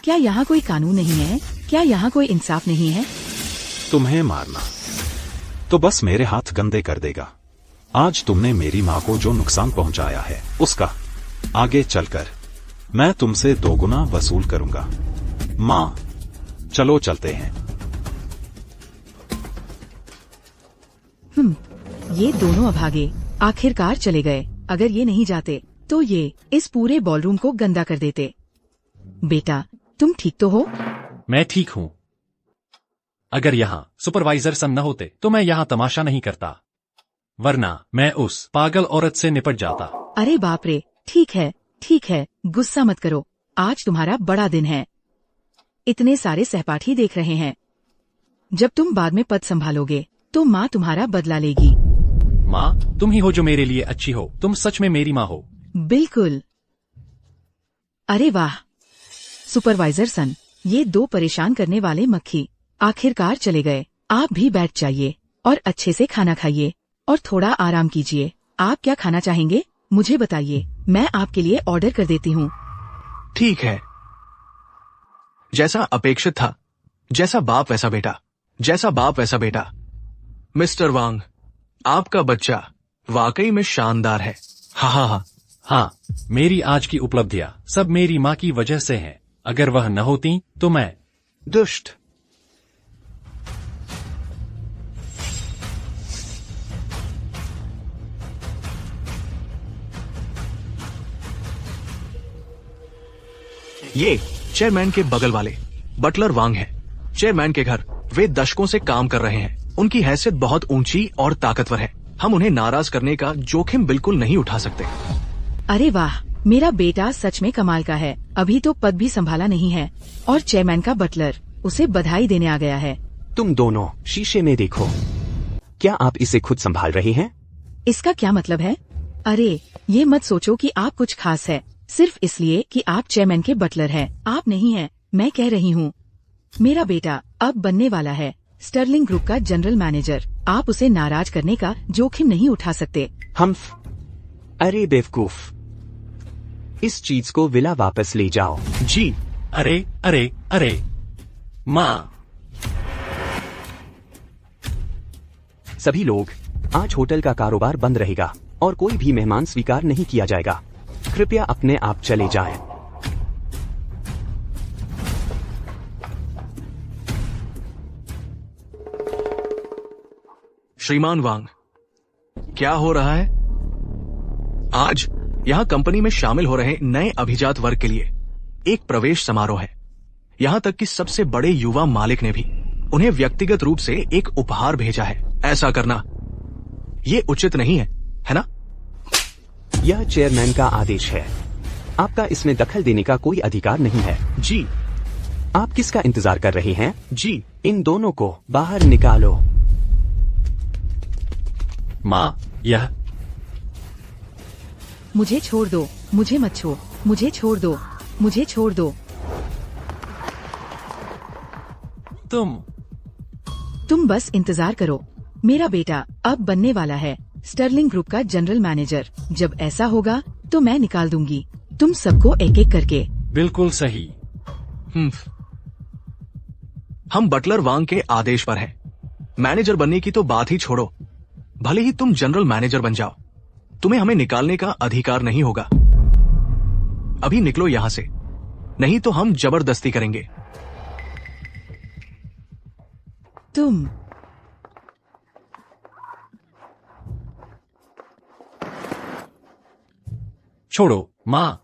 क्या यहाँ कोई कानून नहीं है? क्या यहाँ कोई इंसाफ नहीं है? तुम्हें मारना तो बस मेरे हाथ गंदे कर देगा। आज तुमने मेरी माँ को जो नुकसान पहुँचाया है उसका आगे चलकर मैं तुमसे 2 गुना वसूल करूंगा। माँ, चलो चलते हैं। ये दोनों अभागे आखिरकार चले गए। अगर ये नहीं जाते तो ये इस पूरे बॉलरूम को गंदा कर देते। बेटा, तुम ठीक तो हो? मैं ठीक हूँ। अगर यहाँ सुपरवाइजर सन न होते तो मैं यहाँ तमाशा नहीं करता, वरना मैं उस पागल औरत से निपट जाता। अरे बाप रे, ठीक है, गुस्सा मत करो। आज तुम्हारा बड़ा दिन है। इतने सारे सहपाठी देख रहे हैं। जब तुम बाद में पद संभालोगे तो माँ तुम्हारा बदला लेगी। माँ, तुम ही हो जो मेरे लिए अच्छी हो। तुम सच में मेरी माँ हो। बिल्कुल। अरे वाह सुपरवाइजर सन, ये 2 परेशान करने वाले मक्खी आखिरकार चले गए। आप भी बैठ जाइए और अच्छे से खाना खाइए और थोड़ा आराम कीजिए। आप क्या खाना चाहेंगे मुझे बताइए, मैं आपके लिए ऑर्डर कर देती हूँ। ठीक है। जैसा अपेक्षित था, जैसा बाप वैसा बेटा, जैसा बाप वैसा बेटा। मिस्टर वांग, आपका बच्चा वाकई में शानदार है। हाँ, मेरी आज की उपलब्धियां सब मेरी माँ की वजह से हैं। अगर वह न होती तो मैं दुष्ट। ये चेयरमैन के बगल वाले बटलर वांग हैं। चेयरमैन के घर वे दशकों से काम कर रहे हैं। उनकी हैसियत बहुत ऊंची और ताकतवर है। हम उन्हें नाराज करने का जोखिम बिल्कुल नहीं उठा सकते। अरे वाह, मेरा बेटा सच में कमाल का है। अभी तो पद भी संभाला नहीं है और चेयरमैन का बटलर उसे बधाई देने आ गया है। तुम दोनों शीशे में देखो। क्या आप इसे खुद संभाल रहे हैं? इसका क्या मतलब है? अरे ये मत सोचो कि आप कुछ खास है सिर्फ इसलिए कि आप चेयरमैन के बटलर हैं। आप नहीं हैं, मैं कह रही हूँ। मेरा बेटा अब बनने वाला है स्टर्लिंग ग्रुप का जनरल मैनेजर। आप उसे नाराज करने का जोखिम नहीं उठा सकते। अरे बेवकूफ, इस चीज को विला वापस ले जाओ। जी। अरे माँ। सभी लोग, आज होटल का कारोबार बंद रहेगा और कोई भी मेहमान स्वीकार नहीं किया जाएगा। कृपया अपने आप चले जाएं। श्रीमान वांग, क्या हो रहा है? आज यहाँ कंपनी में शामिल हो रहे नए अभिजात वर्ग के लिए एक प्रवेश समारोह है। यहाँ तक कि सबसे बड़े युवा मालिक ने भी उन्हें व्यक्तिगत रूप से एक उपहार भेजा है। ऐसा करना ये उचित नहीं है, है ना? यह चेयरमैन का आदेश है। आपका इसमें दखल देने का कोई अधिकार नहीं है। जी। आप किसका इंतजार कर रहे हैं? जी। इन दोनों को बाहर निकालो। माँ, यह मुझे छोड़ दो, मुझे मत छोड़, मुझे छोड़ दो, मुझे छोड़ दो। तुम बस इंतजार करो। मेरा बेटा अब बनने वाला है स्टर्लिंग ग्रुप का जनरल मैनेजर। जब ऐसा होगा तो मैं निकाल दूंगी तुम सबको एक एक करके। बिल्कुल सही। हम बटलर वांग के आदेश पर हैं। मैनेजर बनने की तो बात ही छोड़ो, भले ही तुम जनरल मैनेजर बन जाओ, तुम्हें हमें निकालने का अधिकार नहीं होगा। अभी निकलो यहां से, नहीं तो हम जबरदस्ती करेंगे। तुम छोड़ो माँ,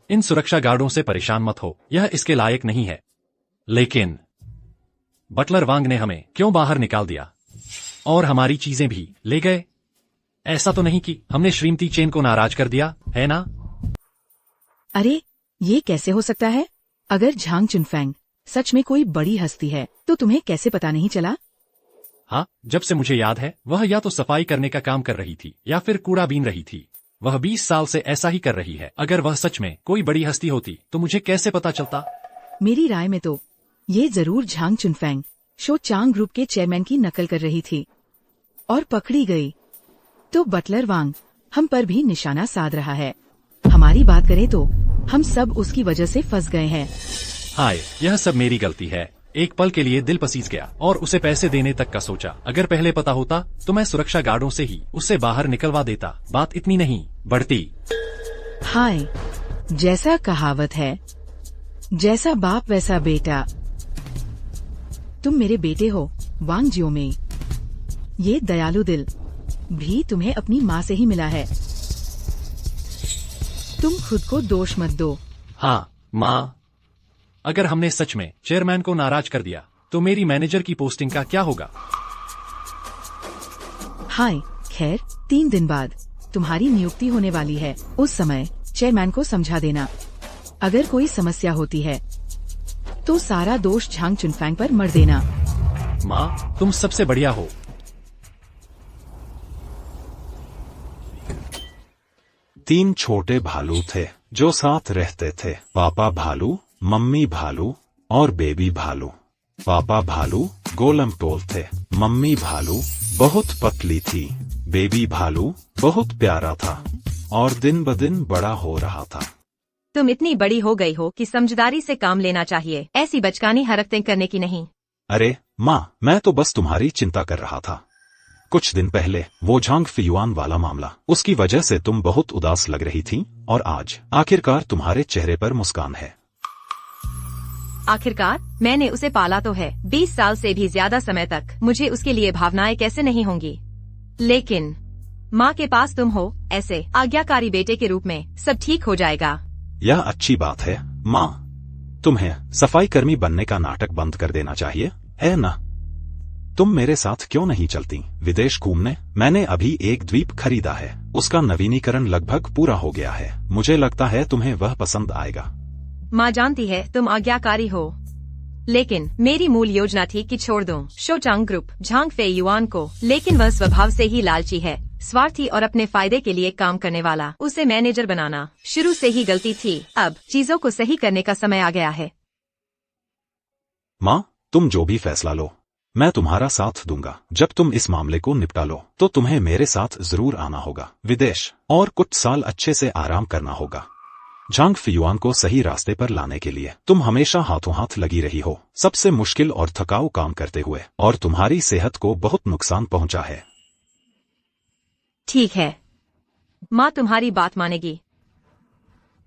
इन सुरक्षा गार्डों से परेशान मत हो। यह इसके लायक नहीं है। लेकिन बटलर वांग ने हमें क्यों बाहर निकाल दिया और हमारी चीजें भी ले गए? ऐसा तो नहीं कि हमने श्रीमती चेन को नाराज कर दिया है ना? अरे ये कैसे हो सकता है? अगर झांग चुनफैंग सच में कोई बड़ी हस्ती है तो तुम्हें कैसे पता नहीं चला? हाँ, जब से मुझे याद है वह या तो सफाई करने का काम कर रही थी या फिर कूड़ा बीन रही थी। वह 20 साल से ऐसा ही कर रही है। अगर वह सच में कोई बड़ी हस्ती होती तो मुझे कैसे पता चलता? मेरी राय में तो ये जरूर झांग चुनफैंग शो चांग ग्रुप के चेयरमैन की नकल कर रही थी और पकड़ी गई। तो बटलर वांग हम पर भी निशाना साध रहा है। हमारी बात करें तो हम सब उसकी वजह से फंस गए हैं। हाय, यह सब मेरी गलती है। एक पल के लिए दिल पसीज गया और उसे पैसे देने तक का सोचा। अगर पहले पता होता तो मैं सुरक्षा गार्डों से ही उसे बाहर निकलवा देता। बात इतनी नहीं बढ़ती। हाय, जैसा कहावत है, जैसा बाप वैसा बेटा। तुम मेरे बेटे हो वांग जियोमेई। ये दयालु दिल भी तुम्हें अपनी माँ से ही मिला है। तुम खुद को दोष मत दो। हाँ माँ, अगर हमने सच में चेयरमैन को नाराज कर दिया तो मेरी मैनेजर की पोस्टिंग का क्या होगा? हाय, खैर 3 दिन बाद तुम्हारी नियुक्ति होने वाली है। उस समय चेयरमैन को समझा देना। अगर कोई समस्या होती है तो सारा दोष झांग चुनफैंग पर मर देना। माँ, तुम सबसे बढ़िया हो। तीन छोटे भालू थे जो साथ रहते थे। पापा भालू, मम्मी भालू और बेबी भालू। पापा भालू गोलम टोल थे। मम्मी भालू बहुत पतली थी। बेबी भालू बहुत प्यारा था और दिन ब दिन बड़ा हो रहा था। तुम इतनी बड़ी हो गई हो कि समझदारी से काम लेना चाहिए, ऐसी बचकानी हरकतें करने की नहीं। अरे माँ, मैं तो बस तुम्हारी चिंता कर रहा था। कुछ दिन पहले वो झांग फियुआन वाला मामला, उसकी वजह से तुम बहुत उदास लग रही थी और आज आखिरकार तुम्हारे चेहरे पर मुस्कान है। आखिरकार मैंने उसे पाला तो है। 20 साल से भी ज्यादा समय तक मुझे उसके लिए भावनाएं कैसे नहीं होंगी। लेकिन माँ के पास तुम हो, ऐसे आज्ञाकारी बेटे के रूप में सब ठीक हो जाएगा। यह अच्छी बात है माँ। तुम्हें सफाई कर्मी बनने का नाटक बंद कर देना चाहिए, है ना? तुम मेरे साथ क्यों नहीं चलती विदेश घूमने? मैंने अभी एक द्वीप खरीदा है। उसका नवीनीकरण लगभग पूरा हो गया है। मुझे लगता है तुम्हें वह पसंद आएगा। माँ जानती है तुम आज्ञाकारी हो, लेकिन मेरी मूल योजना थी कि छोड़ दूं शोचांग ग्रुप झांग फेयुआन को। लेकिन वह स्वभाव से ही लालची है, स्वार्थी और अपने फायदे के लिए काम करने वाला। उसे मैनेजर बनाना शुरू से ही गलती थी। अब चीजों को सही करने का समय आ गया है। माँ, तुम जो भी फैसला लो मैं तुम्हारा साथ दूंगा। जब तुम इस मामले को निपटा लो तो तुम्हें मेरे साथ जरूर आना होगा विदेश, और कुछ साल अच्छे से आराम करना होगा। झांग फियुआन को सही रास्ते पर लाने के लिए तुम हमेशा हाथों हाथ लगी रही हो, सबसे मुश्किल और थकाऊ काम करते हुए, और तुम्हारी सेहत को बहुत नुकसान पहुंचा है। ठीक है, माँ तुम्हारी बात मानेगी।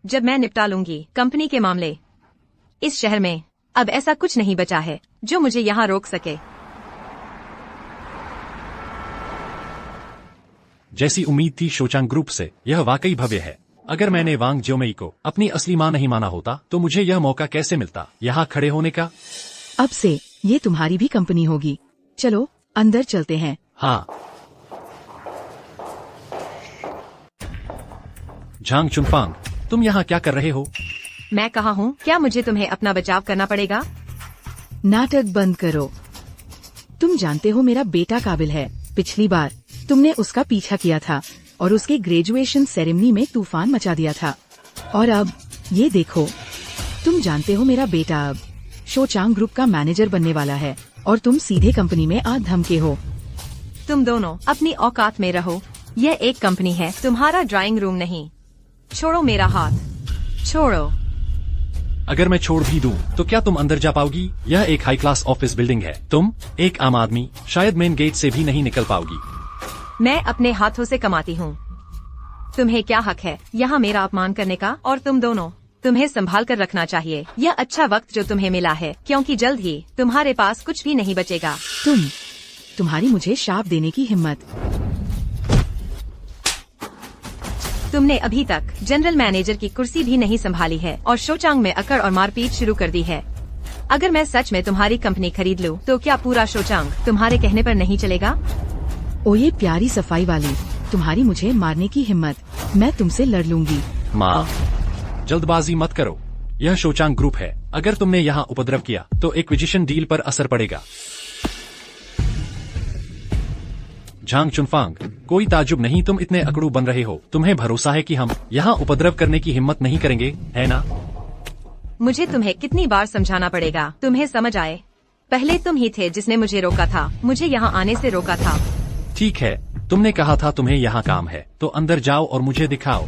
जब मैं निपटा लूंगी कंपनी के मामले। इस शहर में अब ऐसा कुछ नहीं बचा है जो मुझे यहाँ रोक सके। जैसी उम्मीद थी शोचांग ग्रुप से, यह वाकई भव्य है। अगर मैंने वांग जियोमेई को अपनी असली माँ नहीं माना होता तो मुझे यह मौका कैसे मिलता यहाँ खड़े होने का? अब से ये तुम्हारी भी कंपनी होगी। चलो अंदर चलते हैं। हाँ। झांग चुनफांग, तुम यहाँ क्या कर रहे हो? मैं कहा हूँ, क्या मुझे तुम्हें अपना बचाव करना पड़ेगा? नाटक बंद करो। तुम जानते हो मेरा बेटा काबिल है। पिछली बार तुमने उसका पीछा किया था और उसके ग्रेजुएशन सेरेमनी में तूफान मचा दिया था। और अब ये देखो, तुम जानते हो मेरा बेटा अब शोचांग ग्रुप का मैनेजर बनने वाला है और तुम सीधे कंपनी में आ धमके हो। तुम दोनों अपनी औकात में रहो। यह एक कंपनी है, तुम्हारा ड्राइंग रूम नहीं। छोड़ो मेरा हाथ, छोड़ो। अगर मैं छोड़ भी दूं तो क्या तुम अंदर जा पाओगी? यह एक हाई क्लास ऑफिस बिल्डिंग है। तुम एक आम आदमी शायद मेन गेट से भी नहीं निकल पाओगी। मैं अपने हाथों से कमाती हूँ। तुम्हें क्या हक है यहाँ मेरा अपमान करने का? और तुम दोनों, तुम्हें संभाल कर रखना चाहिए। यह अच्छा वक्त जो तुम्हें मिला है, क्योंकि जल्द ही तुम्हारे पास कुछ भी नहीं बचेगा। तुम्हारी मुझे शाप देने की हिम्मत। तुमने अभी तक जनरल मैनेजर की कुर्सी भी नहीं संभाली है और शोचांग में अकड़ और मारपीट शुरू कर दी है। अगर मैं सच में तुम्हारी कंपनी खरीद लूं, तो क्या पूरा शोचांग तुम्हारे कहने पर नहीं चलेगा? ओ ये प्यारी सफाई वाली, तुम्हारी मुझे मारने की हिम्मत, मैं तुमसे लड़ लूंगी। माँ, जल्दबाजी मत करो। यह शोचांग ग्रुप है। अगर तुमने यहाँ उपद्रव किया तो एक्विजिशन डील पर असर पड़ेगा। झांग चुनफांग, कोई ताजुब नहीं तुम इतने अकड़ू बन रहे हो। तुम्हें भरोसा है कि हम यहाँ उपद्रव करने की हिम्मत नहीं करेंगे, है ना? मुझे तुम्हें कितनी बार समझाना पड़ेगा, तुम्हें समझ आए? पहले तुम ही थे जिसने मुझे रोका था, मुझे यहाँ आने से रोका था। ठीक है, तुमने कहा था तुम्हें यहाँ काम है, तो अंदर जाओ और मुझे दिखाओ।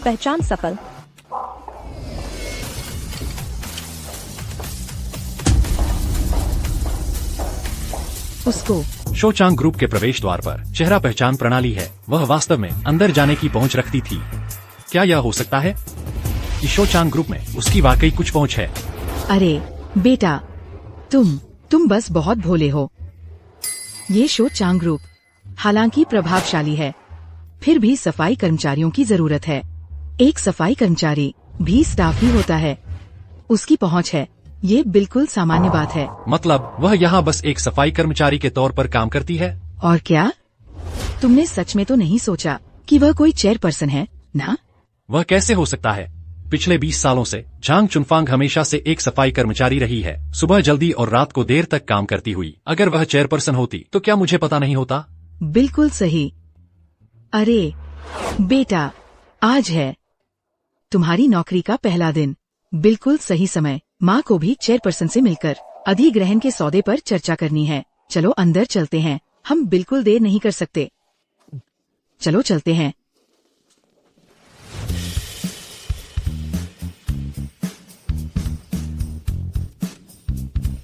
पहचान सफल। उसको शोचांग ग्रुप के प्रवेश द्वार पर चेहरा पहचान प्रणाली है। वह वास्तव में अंदर जाने की पहुंच रखती थी। क्या यह हो सकता है कि शोचांग ग्रुप में उसकी वाकई कुछ पहुंच है? अरे बेटा, तुम बस बहुत भोले हो। ये शोचांग ग्रुप हालांकि प्रभावशाली है, फिर भी सफाई कर्मचारियों की जरूरत है। एक सफाई कर्मचारी भी स्टाफ ही होता है, उसकी पहुंच है। ये बिल्कुल सामान्य बात है। मतलब वह यहाँ बस एक सफाई कर्मचारी के तौर पर काम करती है? और क्या तुमने सच में तो नहीं सोचा कि वह कोई चेयरपर्सन है ना? वह कैसे हो सकता है? पिछले 20 सालों से झांग चुनफांग हमेशा से एक सफाई कर्मचारी रही है, सुबह जल्दी और रात को देर तक काम करती हुई। अगर वह चेयरपर्सन होती तो क्या मुझे पता नहीं होता? बिल्कुल सही। अरे बेटा, आज है तुम्हारी नौकरी का पहला दिन। बिल्कुल सही समय। माँ को भी चेयरपर्सन से मिलकर अधिग्रहण के सौदे पर चर्चा करनी है। चलो अंदर चलते हैं, हम बिल्कुल देर नहीं कर सकते। चलो चलते हैं।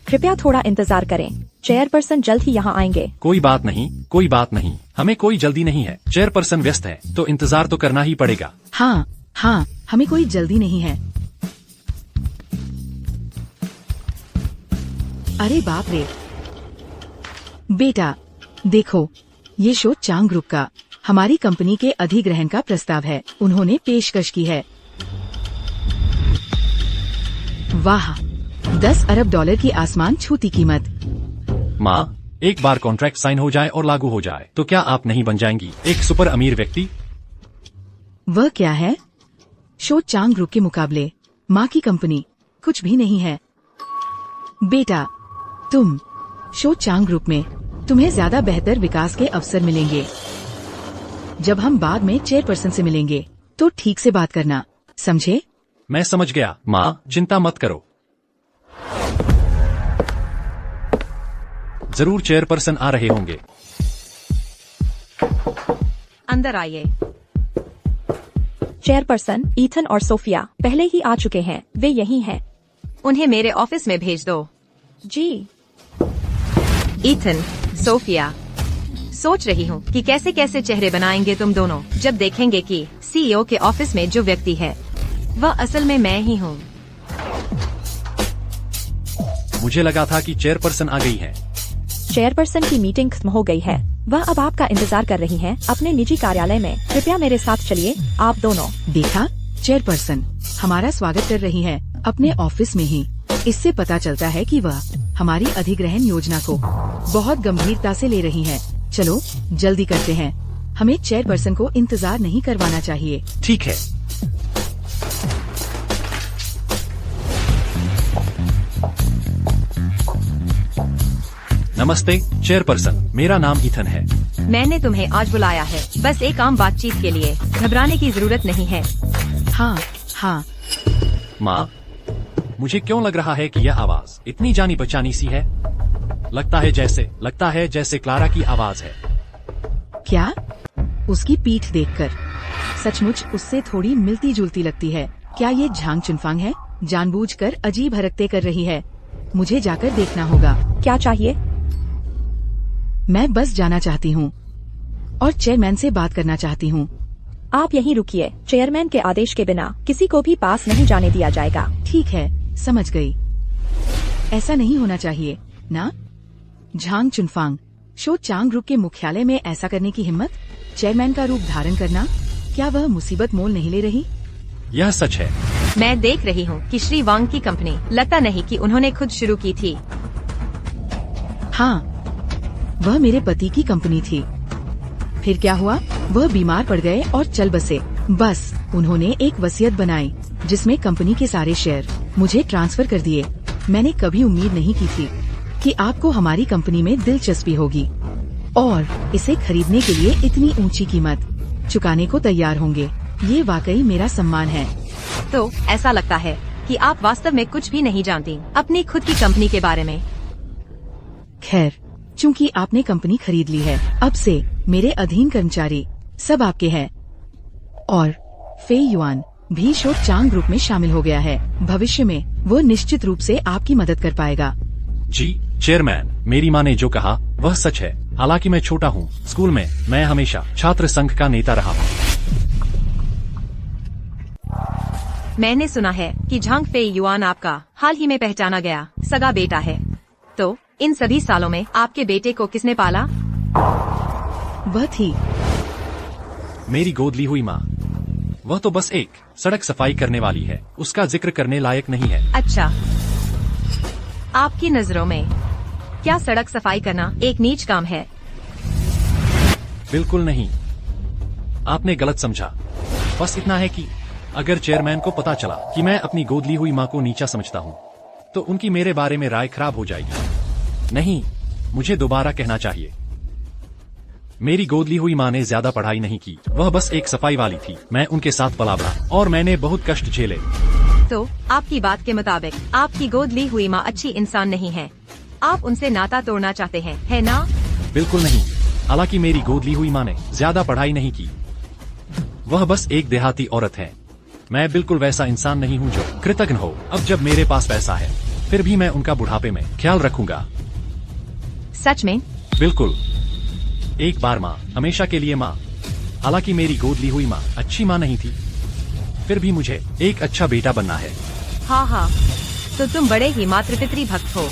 कृपया थोड़ा इंतजार करें, चेयरपर्सन जल्द ही यहाँ आएंगे। कोई बात नहीं, कोई बात नहीं, हमें कोई जल्दी नहीं है। चेयरपर्सन व्यस्त है तो इंतजार तो करना ही पड़ेगा। हाँ, हमें कोई जल्दी नहीं है। अरे बाप रे बेटा, देखो ये शोचांग ग्रुप का हमारी कंपनी के अधिग्रहण का प्रस्ताव है। उन्होंने पेशकश की है। वाह, 10 अरब डॉलर की आसमान छूती कीमत। माँ, एक बार कॉन्ट्रैक्ट साइन हो जाए और लागू हो जाए तो क्या आप नहीं बन जाएंगी एक सुपर अमीर व्यक्ति? वह क्या है? शोचांग ग्रुप के मुकाबले माँ की कंपनी कुछ भी नहीं है। बेटा, तुम शोचांग ग्रुप में तुम्हें ज्यादा बेहतर विकास के अवसर मिलेंगे। जब हम बाद में चेयरपर्सन से मिलेंगे तो ठीक से बात करना, समझे? मैं समझ गया माँ, चिंता मत करो। जरूर चेयरपर्सन आ रहे होंगे। अंदर आइए। चेयरपर्सन ईथन और सोफिया पहले ही आ चुके हैं, वे यही हैं। उन्हें मेरे ऑफिस में भेज दो। जी। ईथन, सोफिया, सोच रही हूँ कि कैसे कैसे चेहरे बनाएंगे तुम दोनों जब देखेंगे कि सीईओ के ऑफिस में जो व्यक्ति है वह असल में मैं ही हूँ। मुझे लगा था कि चेयरपर्सन आ गई है। चेयरपर्सन की मीटिंग खत्म हो गई है, वह अब आपका इंतजार कर रही हैं अपने निजी कार्यालय में। कृपया मेरे साथ चलिए, आप दोनों। देखा, चेयरपर्सन हमारा स्वागत कर रही है अपने ऑफिस में ही। इससे पता चलता है कि वह हमारी अधिग्रहण योजना को बहुत गंभीरता से ले रही है। चलो जल्दी करते हैं, हमें चेयरपर्सन को इंतजार नहीं करवाना चाहिए। ठीक है। नमस्ते चेयरपर्सन, मेरा नाम ईथन है। मैंने तुम्हें आज बुलाया है बस एक आम बातचीत के लिए, घबराने की जरूरत नहीं है। हाँ। माँ, मुझे क्यों लग रहा है कि यह आवाज इतनी जानी पहचानी सी है? लगता है जैसे क्लारा की आवाज है। क्या? उसकी पीठ देखकर सचमुच उससे थोड़ी मिलती जुलती लगती है। क्या ये झांग चुनफांग है? जानबूझकर अजीब हरकतें कर रही है। मुझे जाकर देखना होगा। क्या चाहिए? मैं बस जाना चाहती हूँ और चेयरमैन से बात करना चाहती हूँ। आप यहीं रुकिए, चेयरमैन के आदेश के बिना किसी को भी पास नहीं जाने दिया जाएगा। ठीक है, समझ गई। ऐसा नहीं होना चाहिए ना? झांग चुनफांग, शोचांग ग्रुप के मुख्यालय में ऐसा करने की हिम्मत? चेयरमैन का रूप धारण करना? क्या वह मुसीबत मोल नहीं ले रही? यह सच है। मैं देख रही हूँ कि श्री वांग की कंपनी, लगता नहीं कि उन्होंने खुद शुरू की थी। हाँ, वह मेरे पति की कंपनी थी। फिर क्या हुआ? वह बीमार पड़ गए और चल बसे। बस उन्होंने एक वसीयत बनाई जिसमें कंपनी के सारे शेयर मुझे ट्रांसफर कर दिए। मैंने कभी उम्मीद नहीं की थी कि आपको हमारी कंपनी में दिलचस्पी होगी और इसे खरीदने के लिए इतनी ऊंची कीमत चुकाने को तैयार होंगे। ये वाकई मेरा सम्मान है। तो ऐसा लगता है कि आप वास्तव में कुछ भी नहीं जानती अपनी खुद की कंपनी के बारे में। खैर, चूंकि आपने कंपनी खरीद ली है, अब से मेरे अधीन कर्मचारी सब आपके हैं और फे युआन भी शो चांग ग्रुप में शामिल हो गया है। भविष्य में वो निश्चित रूप से आपकी मदद कर पाएगा। जी चेयरमैन, मेरी माँ ने जो कहा वह सच है। हालांकि मैं छोटा हूँ, स्कूल में मैं हमेशा छात्र संघ का नेता रहा हूँ। मैंने सुना है कि झांग फे युआन आपका हाल ही में पहचाना गया सगा बेटा है। तो इन सभी सालों में आपके बेटे को किसने पाला? वह थी मेरी गोद ली हुई माँ। वह तो बस एक सड़क सफाई करने वाली है, उसका जिक्र करने लायक नहीं है। अच्छा, आपकी नजरों में क्या सड़क सफाई करना एक नीच काम है? बिल्कुल नहीं, आपने गलत समझा। बस इतना है कि अगर चेयरमैन को पता चला कि मैं अपनी गोद ली हुई माँ को नीचा समझता हूँ, तो उनकी मेरे बारे में राय खराब हो जाएगी। नहीं, मुझे दोबारा कहना चाहिए, मेरी गोद ली हुई माँ ने ज्यादा पढ़ाई नहीं की, वह बस एक सफाई वाली थी। मैं उनके साथ पला बड़ा और मैंने बहुत कष्ट झेले। तो आपकी बात के मुताबिक आपकी गोद ली हुई माँ अच्छी इंसान नहीं है, आप उनसे नाता तोड़ना चाहते हैं, है ना? बिल्कुल नहीं। हालांकि मेरी गोद ली हुई माँ ने ज्यादा पढ़ाई नहीं की, वह बस एक देहाती औरत है। मैं बिल्कुल वैसा इंसान नहीं हूँ जो कृतज्ञ हो। अब जब मेरे पास पैसा है, फिर भी मैं उनका बुढ़ापे में ख्याल रखूंगा। सच में? बिल्कुल, एक बार माँ हमेशा के लिए माँ। हालांकि मेरी गोद ली हुई माँ अच्छी माँ नहीं थी, फिर भी मुझे एक अच्छा बेटा बनना है। हाँ, तो तुम बड़े ही मातृपितृ भक्त हो।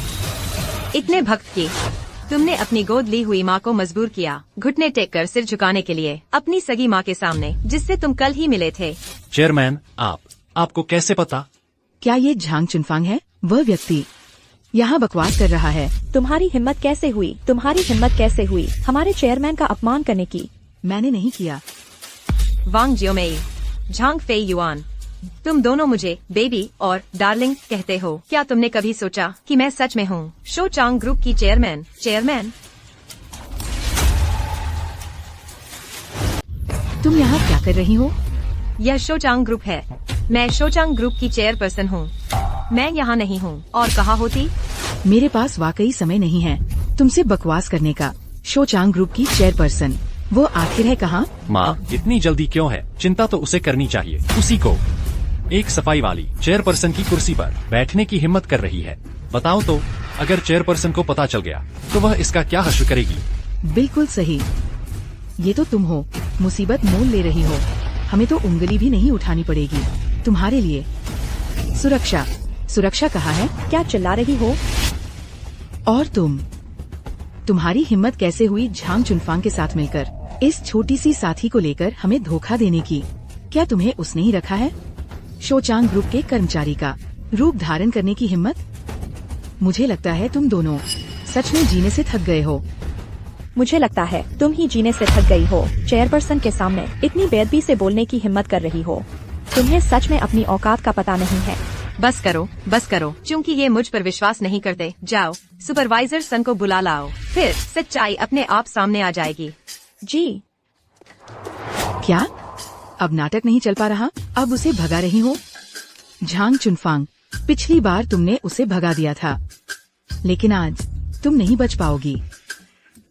इतने भक्त कि तुमने अपनी गोद ली हुई माँ को मजबूर किया घुटने टेक कर सिर झुकाने के लिए अपनी सगी माँ के सामने, जिससे तुम कल ही मिले थे। चेयरमैन, आपको कैसे पता? क्या ये झांग चुनफांग है? वह व्यक्ति यहाँ बकवास कर रहा है। तुम्हारी हिम्मत कैसे हुई? तुम्हारी हिम्मत कैसे हुई हमारे चेयरमैन का अपमान करने की? मैंने नहीं किया। वांग जियोमेई, झांग फे युआन, तुम दोनों मुझे बेबी और डार्लिंग कहते हो। क्या तुमने कभी सोचा कि मैं सच में हूँ शो चांग ग्रुप की चेयरमैन? तुम यहाँ क्या कर रही हो? यह शो चांग ग्रुप है। मैं शो चांग ग्रुप की चेयरपर्सन हूँ। मैं यहाँ नहीं हूँ, और कहाँ होती? मेरे पास वाकई समय नहीं है तुमसे बकवास करने का। शो चांग ग्रुप की चेयरपर्सन वो आखिर है कहाँ? माँ, इतनी जल्दी क्यों है? चिंता तो उसे करनी चाहिए। उसी को एक सफाई वाली चेयरपर्सन की कुर्सी पर बैठने की हिम्मत कर रही है। बताओ तो, अगर चेयरपर्सन को पता चल गया तो वह इसका क्या हश्र करेगी? बिल्कुल सही, ये तो तुम हो, मुसीबत मोल ले रही हो। हमें तो उंगली भी नहीं उठानी पड़ेगी तुम्हारे लिए। सुरक्षा कहाँ है? क्या चिल्ला रही हो? और तुम्हारी हिम्मत कैसे हुई झांग चुनफांग के साथ मिलकर इस छोटी सी साथी को लेकर हमें धोखा देने की? क्या तुम्हें उसने ही रखा है? शोचांग ग्रुप के कर्मचारी का रूप धारण करने की हिम्मत? मुझे लगता है तुम दोनों सच में जीने से थक गए हो। मुझे लगता है तुम ही जीने से थक गई हो। चेयरपर्सन के सामने इतनी बेअदबी से बोलने की हिम्मत कर रही हो। तुम्हें सच में अपनी औकात का पता नहीं है। बस करो, क्योंकि ये मुझ पर विश्वास नहीं करते। जाओ, सुपरवाइजर सन को बुला लाओ, फिर सच्चाई अपने आप सामने आ जाएगी। जी। क्या अब नाटक नहीं चल पा रहा? अब उसे भगा रही हो? झांग चुनफांग, पिछली बार तुमने उसे भगा दिया था, लेकिन आज तुम नहीं बच पाओगी।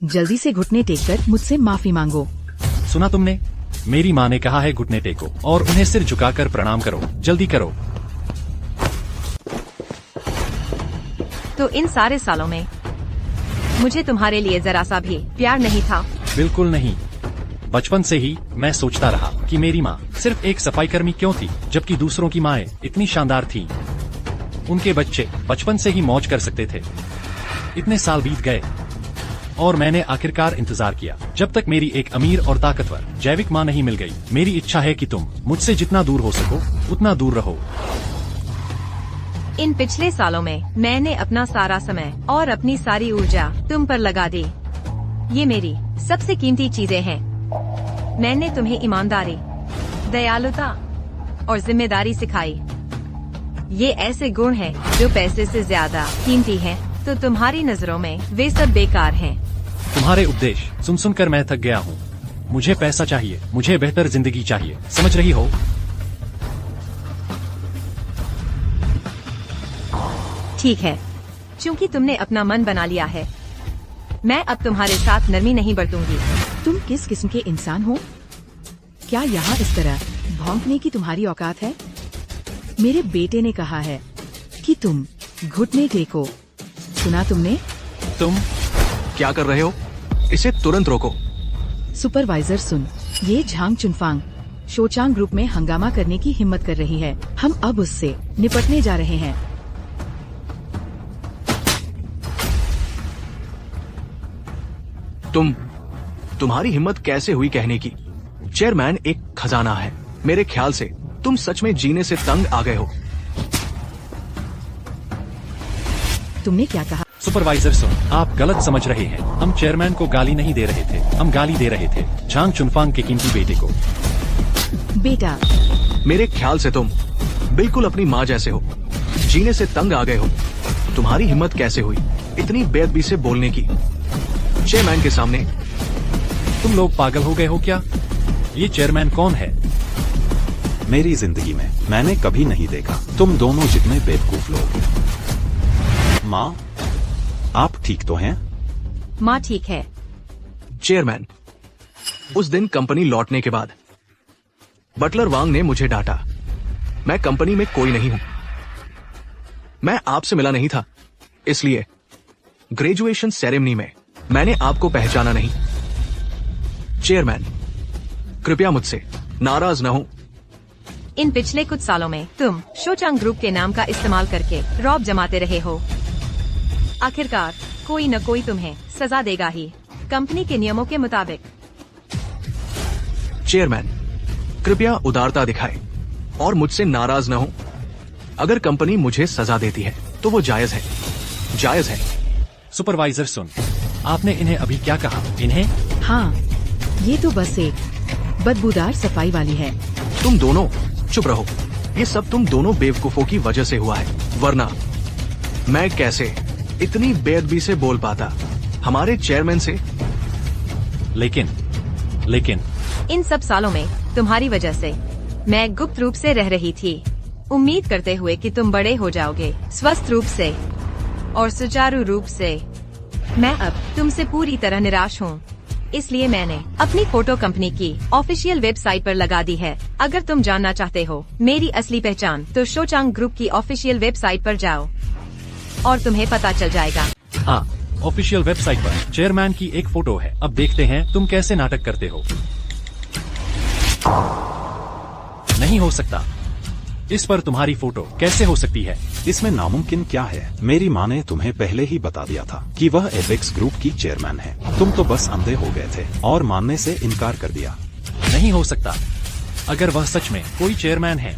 जल्दी से घुटने टेक कर मुझसे माफी मांगो। सुना तुमने? मेरी माँ ने कहा है घुटने टेको और उन्हें सिर झुकाकर प्रणाम करो। जल्दी करो। तो इन सारे सालों में मुझे तुम्हारे लिए जरा सा भी प्यार नहीं था? बिल्कुल नहीं। बचपन से ही मैं सोचता रहा कि मेरी माँ सिर्फ एक सफाई कर्मी क्यों थी, जबकि दूसरों की माएं इतनी शानदार थीं। उनके बच्चे बचपन से ही मौज कर सकते थे। इतने साल बीत गए और मैंने आखिरकार इंतजार किया जब तक मेरी एक अमीर और ताकतवर जैविक माँ नहीं मिल गई। मेरी इच्छा है कि तुम मुझसे जितना दूर हो सको उतना दूर रहो। इन पिछले सालों में मैंने अपना सारा समय और अपनी सारी ऊर्जा तुम पर लगा दी। ये मेरी सबसे कीमती चीजें हैं। मैंने तुम्हें ईमानदारी, दयालुता और जिम्मेदारी सिखाई। ये ऐसे गुण हैं जो पैसे से ज्यादा कीमती हैं, तो तुम्हारी नजरों में वे सब बेकार हैं। तुम्हारे उपदेश सुन सुनकर मैं थक गया हूँ। मुझे पैसा चाहिए, मुझे बेहतर जिंदगी चाहिए, समझ रही हो? ठीक है, क्योंकि तुमने अपना मन बना लिया है, मैं अब तुम्हारे साथ नरमी नहीं बरतूंगी। तुम किस किस्म के इंसान हो? क्या यहाँ इस तरह भौंकने की तुम्हारी औकात है? मेरे बेटे ने कहा है कि तुम घुटने टेको। सुना तुमने? तुम क्या कर रहे हो? इसे तुरंत रोको। सुपरवाइजर सुन, ये झांग चुनफांग शोचांग ग्रुप में हंगामा करने की हिम्मत कर रही है। हम अब उससे निपटने जा रहे हैं। तुम्हारी हिम्मत कैसे हुई कहने की? चेयरमैन एक खजाना है। मेरे ख्याल से तुम सच में जीने से तंग आ गए हो। तुमने क्या कहा? सुपरवाइजर सुन, आप गलत समझ रहे हैं। हम चेयरमैन को गाली नहीं दे रहे थे, हम गाली दे रहे थे झांग चुनफांग के कीमती बेटे को। बेटा, मेरे ख्याल से तुम बिल्कुल अपनी माँ जैसे हो। जीने से तंग आ गए हो। तुम्हारी हिम्मत कैसे हुई इतनी बेअदबी से बोलने की चेयरमैन के सामने? तुम लोग पागल हो गए हो क्या? ये चेयरमैन कौन है? मेरी जिंदगी में मैंने कभी नहीं देखा तुम दोनों जितने बेवकूफ लोग। माँ, आप ठीक तो हैं? माँ ठीक है। चेयरमैन, उस दिन कंपनी लौटने के बाद बटलर वांग ने मुझे डांटा। मैं कंपनी में कोई नहीं हूं। मैं आपसे मिला नहीं था, इसलिए ग्रेजुएशन सेरेमनी में मैंने आपको पहचाना नहीं। चेयरमैन, कृपया मुझसे नाराज न हो। इन पिछले कुछ सालों में तुम शोचांग ग्रुप के नाम का इस्तेमाल करके रौब जमाते रहे हो। आखिरकार कोई न कोई तुम्हें सजा देगा ही, कंपनी के नियमों के मुताबिक। चेयरमैन, कृपया उदारता दिखाए और मुझसे नाराज न हो। अगर कंपनी मुझे सजा देती है तो वो जायज है, जायज है। सुपरवाइजर सुन, आपने इन्हें अभी क्या कहा? इन्हें? हाँ, ये तो बस एक बदबूदार सफाई वाली है। तुम दोनों चुप रहो। ये सब तुम दोनों बेवकूफों की वजह से हुआ है, वरना मैं कैसे इतनी बेअदबी से बोल पाता हमारे चेयरमैन से? लेकिन इन सब सालों में तुम्हारी वजह से मैं गुप्त रूप से रह रही थी, उम्मीद करते हुए कि तुम बड़े हो जाओगे स्वस्थ रूप से और सुचारू रूप से। मैं अब तुमसे पूरी तरह निराश हूँ, इसलिए मैंने अपनी फोटो कंपनी की ऑफिशियल वेबसाइट पर लगा दी है। अगर तुम जानना चाहते हो मेरी असली पहचान तो शोचांग ग्रुप की ऑफिशियल वेबसाइट पर जाओ और तुम्हें पता चल जाएगा। हाँ, ऑफिशियल वेबसाइट पर चेयरमैन की एक फोटो है। अब देखते हैं तुम कैसे नाटक करते हो। नहीं हो सकता, इस पर तुम्हारी फोटो कैसे हो सकती है? इसमें नामुमकिन क्या है? मेरी माँ ने तुम्हें पहले ही बता दिया था कि वह एपेक्स ग्रुप की चेयरमैन है। तुम तो बस अंधे हो गए थे और मानने से इनकार कर दिया। नहीं हो सकता। अगर वह सच में कोई चेयरमैन है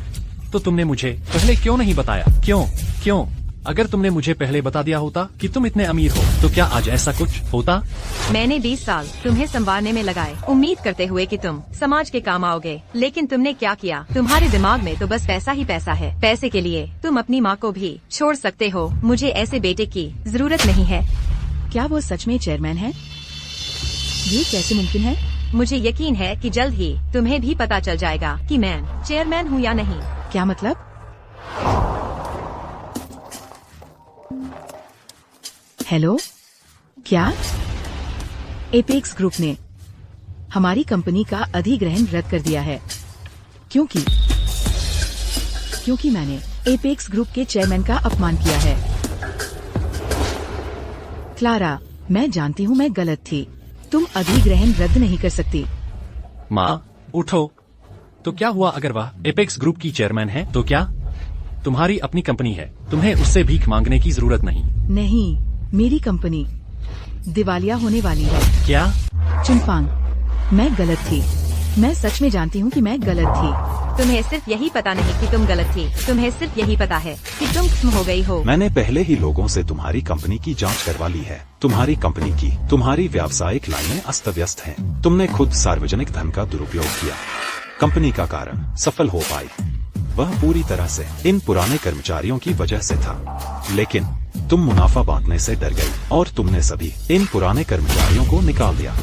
तो तुमने मुझे पहले क्यों नहीं बताया? क्यों? अगर तुमने मुझे पहले बता दिया होता कि तुम इतने अमीर हो तो क्या आज ऐसा कुछ होता? मैंने 20 साल तुम्हें संवारने में लगाए, उम्मीद करते हुए कि तुम समाज के काम आओगे, लेकिन तुमने क्या किया? तुम्हारे दिमाग में तो बस पैसा ही पैसा है। पैसे के लिए तुम अपनी माँ को भी छोड़ सकते हो। मुझे ऐसे बेटे की जरूरत नहीं है। क्या वो सच में चेयरमैन है? ये कैसे मुमकिन है? मुझे यकीन है कि जल्द ही तुम्हें भी पता चल जाएगा कि मैं चेयरमैन हूँ या नहीं। क्या मतलब? हेलो, क्या एपेक्स ग्रुप ने हमारी कंपनी का अधिग्रहण रद्द कर दिया है क्योंकि मैंने एपेक्स ग्रुप के चेयरमैन का अपमान किया है। क्लारा, मैं जानती हूँ मैं गलत थी। तुम अधिग्रहण रद्द नहीं कर सकती। माँ, उठो। तो क्या हुआ अगर वह एपेक्स ग्रुप की चेयरमैन है? तो क्या? तुम्हारी अपनी कंपनी है, तुम्हें उससे भीख मांगने की जरूरत नहीं। नहीं, मेरी कंपनी दिवालिया होने वाली है। क्या? चुनफांग, मैं गलत थी। मैं सच में जानती हूँ कि मैं गलत थी। तुम्हें सिर्फ यही पता नहीं कि तुम गलत थी, तुम्हें सिर्फ यही पता है कि तुम खत्म हो गई हो। मैंने पहले ही लोगों से तुम्हारी कंपनी की जांच करवा ली है। तुम्हारी कंपनी की तुम्हारी व्यावसायिक लाइनें अस्त व्यस्त हैं। तुमने खुद सार्वजनिक धन का दुरुपयोग किया। कंपनी का कारण सफल हो पाई वह पूरी तरह से इन पुराने कर्मचारियों की वजह से था। लेकिन तुम मुनाफा बांटने से डर गई और तुमने सभी इन पुराने कर्मचारियों को निकाल दिया।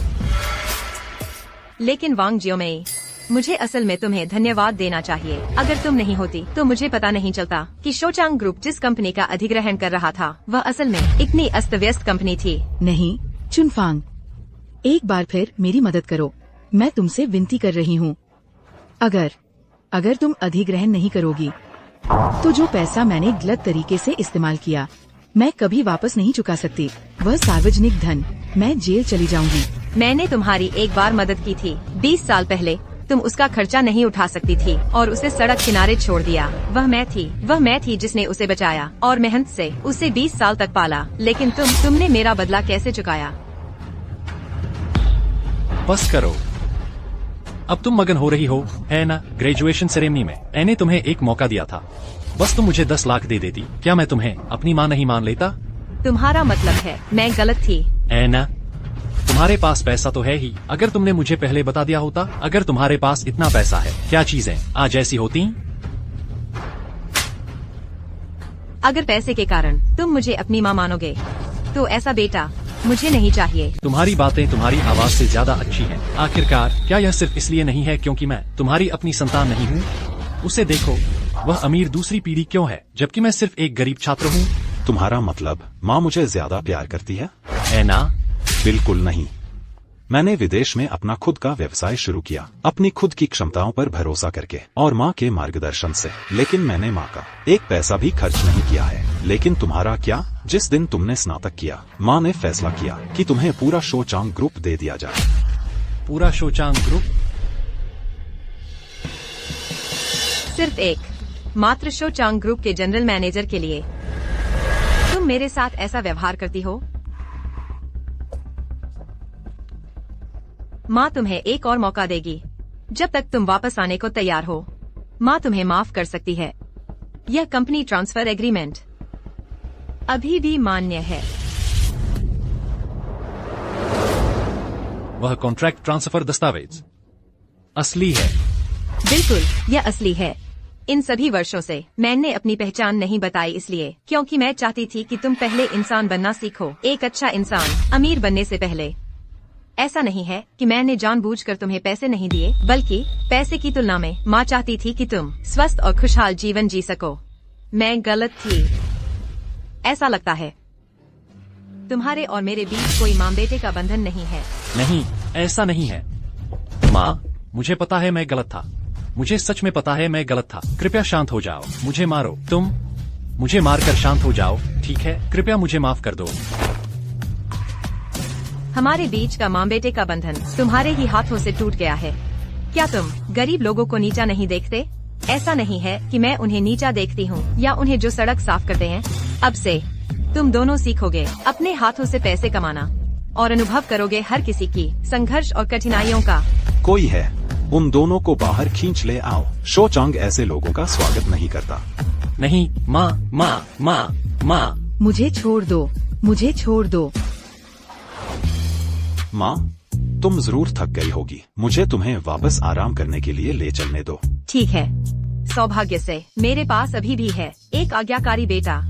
लेकिन वांग जियोमेई, मुझे असल में तुम्हें धन्यवाद देना चाहिए। अगर तुम नहीं होती तो मुझे पता नहीं चलता कि शोचांग ग्रुप जिस कंपनी का अधिग्रहण कर रहा था वह असल में इतनी अस्त व्यस्त कंपनी थी। नहीं चुनफांग, एक बार फिर मेरी मदद करो, मैं तुमसे विनती कर रही हूँ। अगर तुम अधिग्रहण नहीं करोगी तो जो पैसा मैंने गलत तरीके से इस्तेमाल किया मैं कभी वापस नहीं चुका सकती। वह सार्वजनिक धन, मैं जेल चली जाऊंगी। मैंने तुम्हारी एक बार मदद की थी 20 साल पहले। तुम उसका खर्चा नहीं उठा सकती थी और उसे सड़क किनारे छोड़ दिया। वह मैं थी जिसने उसे बचाया और मेहनत से उसे 20 साल तक पाला। लेकिन तुमने मेरा बदला कैसे चुकाया? बस करो, अब तुम मगन हो रही हो, है ना? ग्रेजुएशन सेरेमनी में मैंने तुम्हें एक मौका दिया था, बस तुम मुझे 10 लाख दे देती, क्या मैं तुम्हें अपनी माँ नहीं मान लेता? तुम्हारा मतलब है मैं गलत थी, है ना? तुम्हारे पास पैसा तो है ही, अगर तुमने मुझे पहले बता दिया होता, अगर तुम्हारे पास इतना पैसा है, क्या चीजें आज ऐसी होती? अगर पैसे के कारण तुम मुझे अपनी माँ मानोगे तो ऐसा बेटा मुझे नहीं चाहिए। तुम्हारी बातें तुम्हारी आवाज से ज्यादा अच्छी हैं। आखिरकार क्या यह सिर्फ इसलिए नहीं है क्योंकि मैं तुम्हारी अपनी संतान नहीं हूँ? उसे देखो, वह अमीर दूसरी पीढ़ी क्यों है जबकि मैं सिर्फ एक गरीब छात्र हूँ। तुम्हारा मतलब माँ मुझे ज्यादा प्यार करती है ना? बिल्कुल नहीं। मैंने विदेश में अपना खुद का व्यवसाय शुरू किया, अपनी खुद की क्षमताओं पर भरोसा करके और माँ के मार्गदर्शन से। लेकिन मैंने माँ का एक पैसा भी खर्च नहीं किया है। लेकिन तुम्हारा क्या? जिस दिन तुमने स्नातक किया, माँ ने फैसला किया कि तुम्हें पूरा शोचांग ग्रुप दे दिया जाए। पूरा शोचांग ग्रुप? सिर्फ एक मात्र शोचांग ग्रुप के जनरल मैनेजर के लिए तुम मेरे साथ ऐसा व्यवहार करती हो? माँ तुम्हें एक और मौका देगी जब तक तुम वापस आने को तैयार हो। माँ तुम्हें माफ कर सकती है। यह कंपनी ट्रांसफर एग्रीमेंट अभी भी मान्य है। वह कॉन्ट्रैक्ट ट्रांसफर दस्तावेज असली है? बिल्कुल, यह असली है। इन सभी वर्षों से मैंने अपनी पहचान नहीं बताई इसलिए क्योंकि मैं चाहती थी कि तुम पहले इंसान बनना सीखो, एक अच्छा इंसान, अमीर बनने से पहले। ऐसा नहीं है कि मैंने जानबूझकर तुम्हें पैसे नहीं दिए, बल्कि पैसे की तुलना में माँ चाहती थी कि तुम स्वस्थ और खुशहाल जीवन जी सको। मैं गलत थी, ऐसा लगता है। तुम्हारे और मेरे बीच कोई माँ बेटे का बंधन नहीं है। नहीं, ऐसा नहीं है माँ, मुझे पता है मैं गलत था। मुझे सच में पता है मैं गलत था। कृपया शांत हो जाओ, मुझे मारो, तुम मुझे मारकर शांत हो जाओ, ठीक है? कृपया मुझे माफ कर दो। हमारे बीच का माँ बेटे का बंधन तुम्हारे ही हाथों से टूट गया है। क्या तुम गरीब लोगों को नीचा नहीं देखते? ऐसा नहीं है कि मैं उन्हें नीचा देखती हूँ या उन्हें जो सड़क साफ करते हैं। अब से तुम दोनों सीखोगे अपने हाथों से पैसे कमाना और अनुभव करोगे हर किसी की संघर्ष और कठिनाइयों का। कोई है, उन दोनों को बाहर खींच ले आओ। शोचांग ऐसे लोगों का स्वागत नहीं करता। नहीं माँ, माँ, माँ, माँ, मुझे छोड़ दो, मुझे छोड़ दो। माँ, तुम जरूर थक गई होगी, मुझे तुम्हें वापस आराम करने के लिए ले चलने दो। ठीक है, सौभाग्य से मेरे पास अभी भी है एक आज्ञाकारी बेटा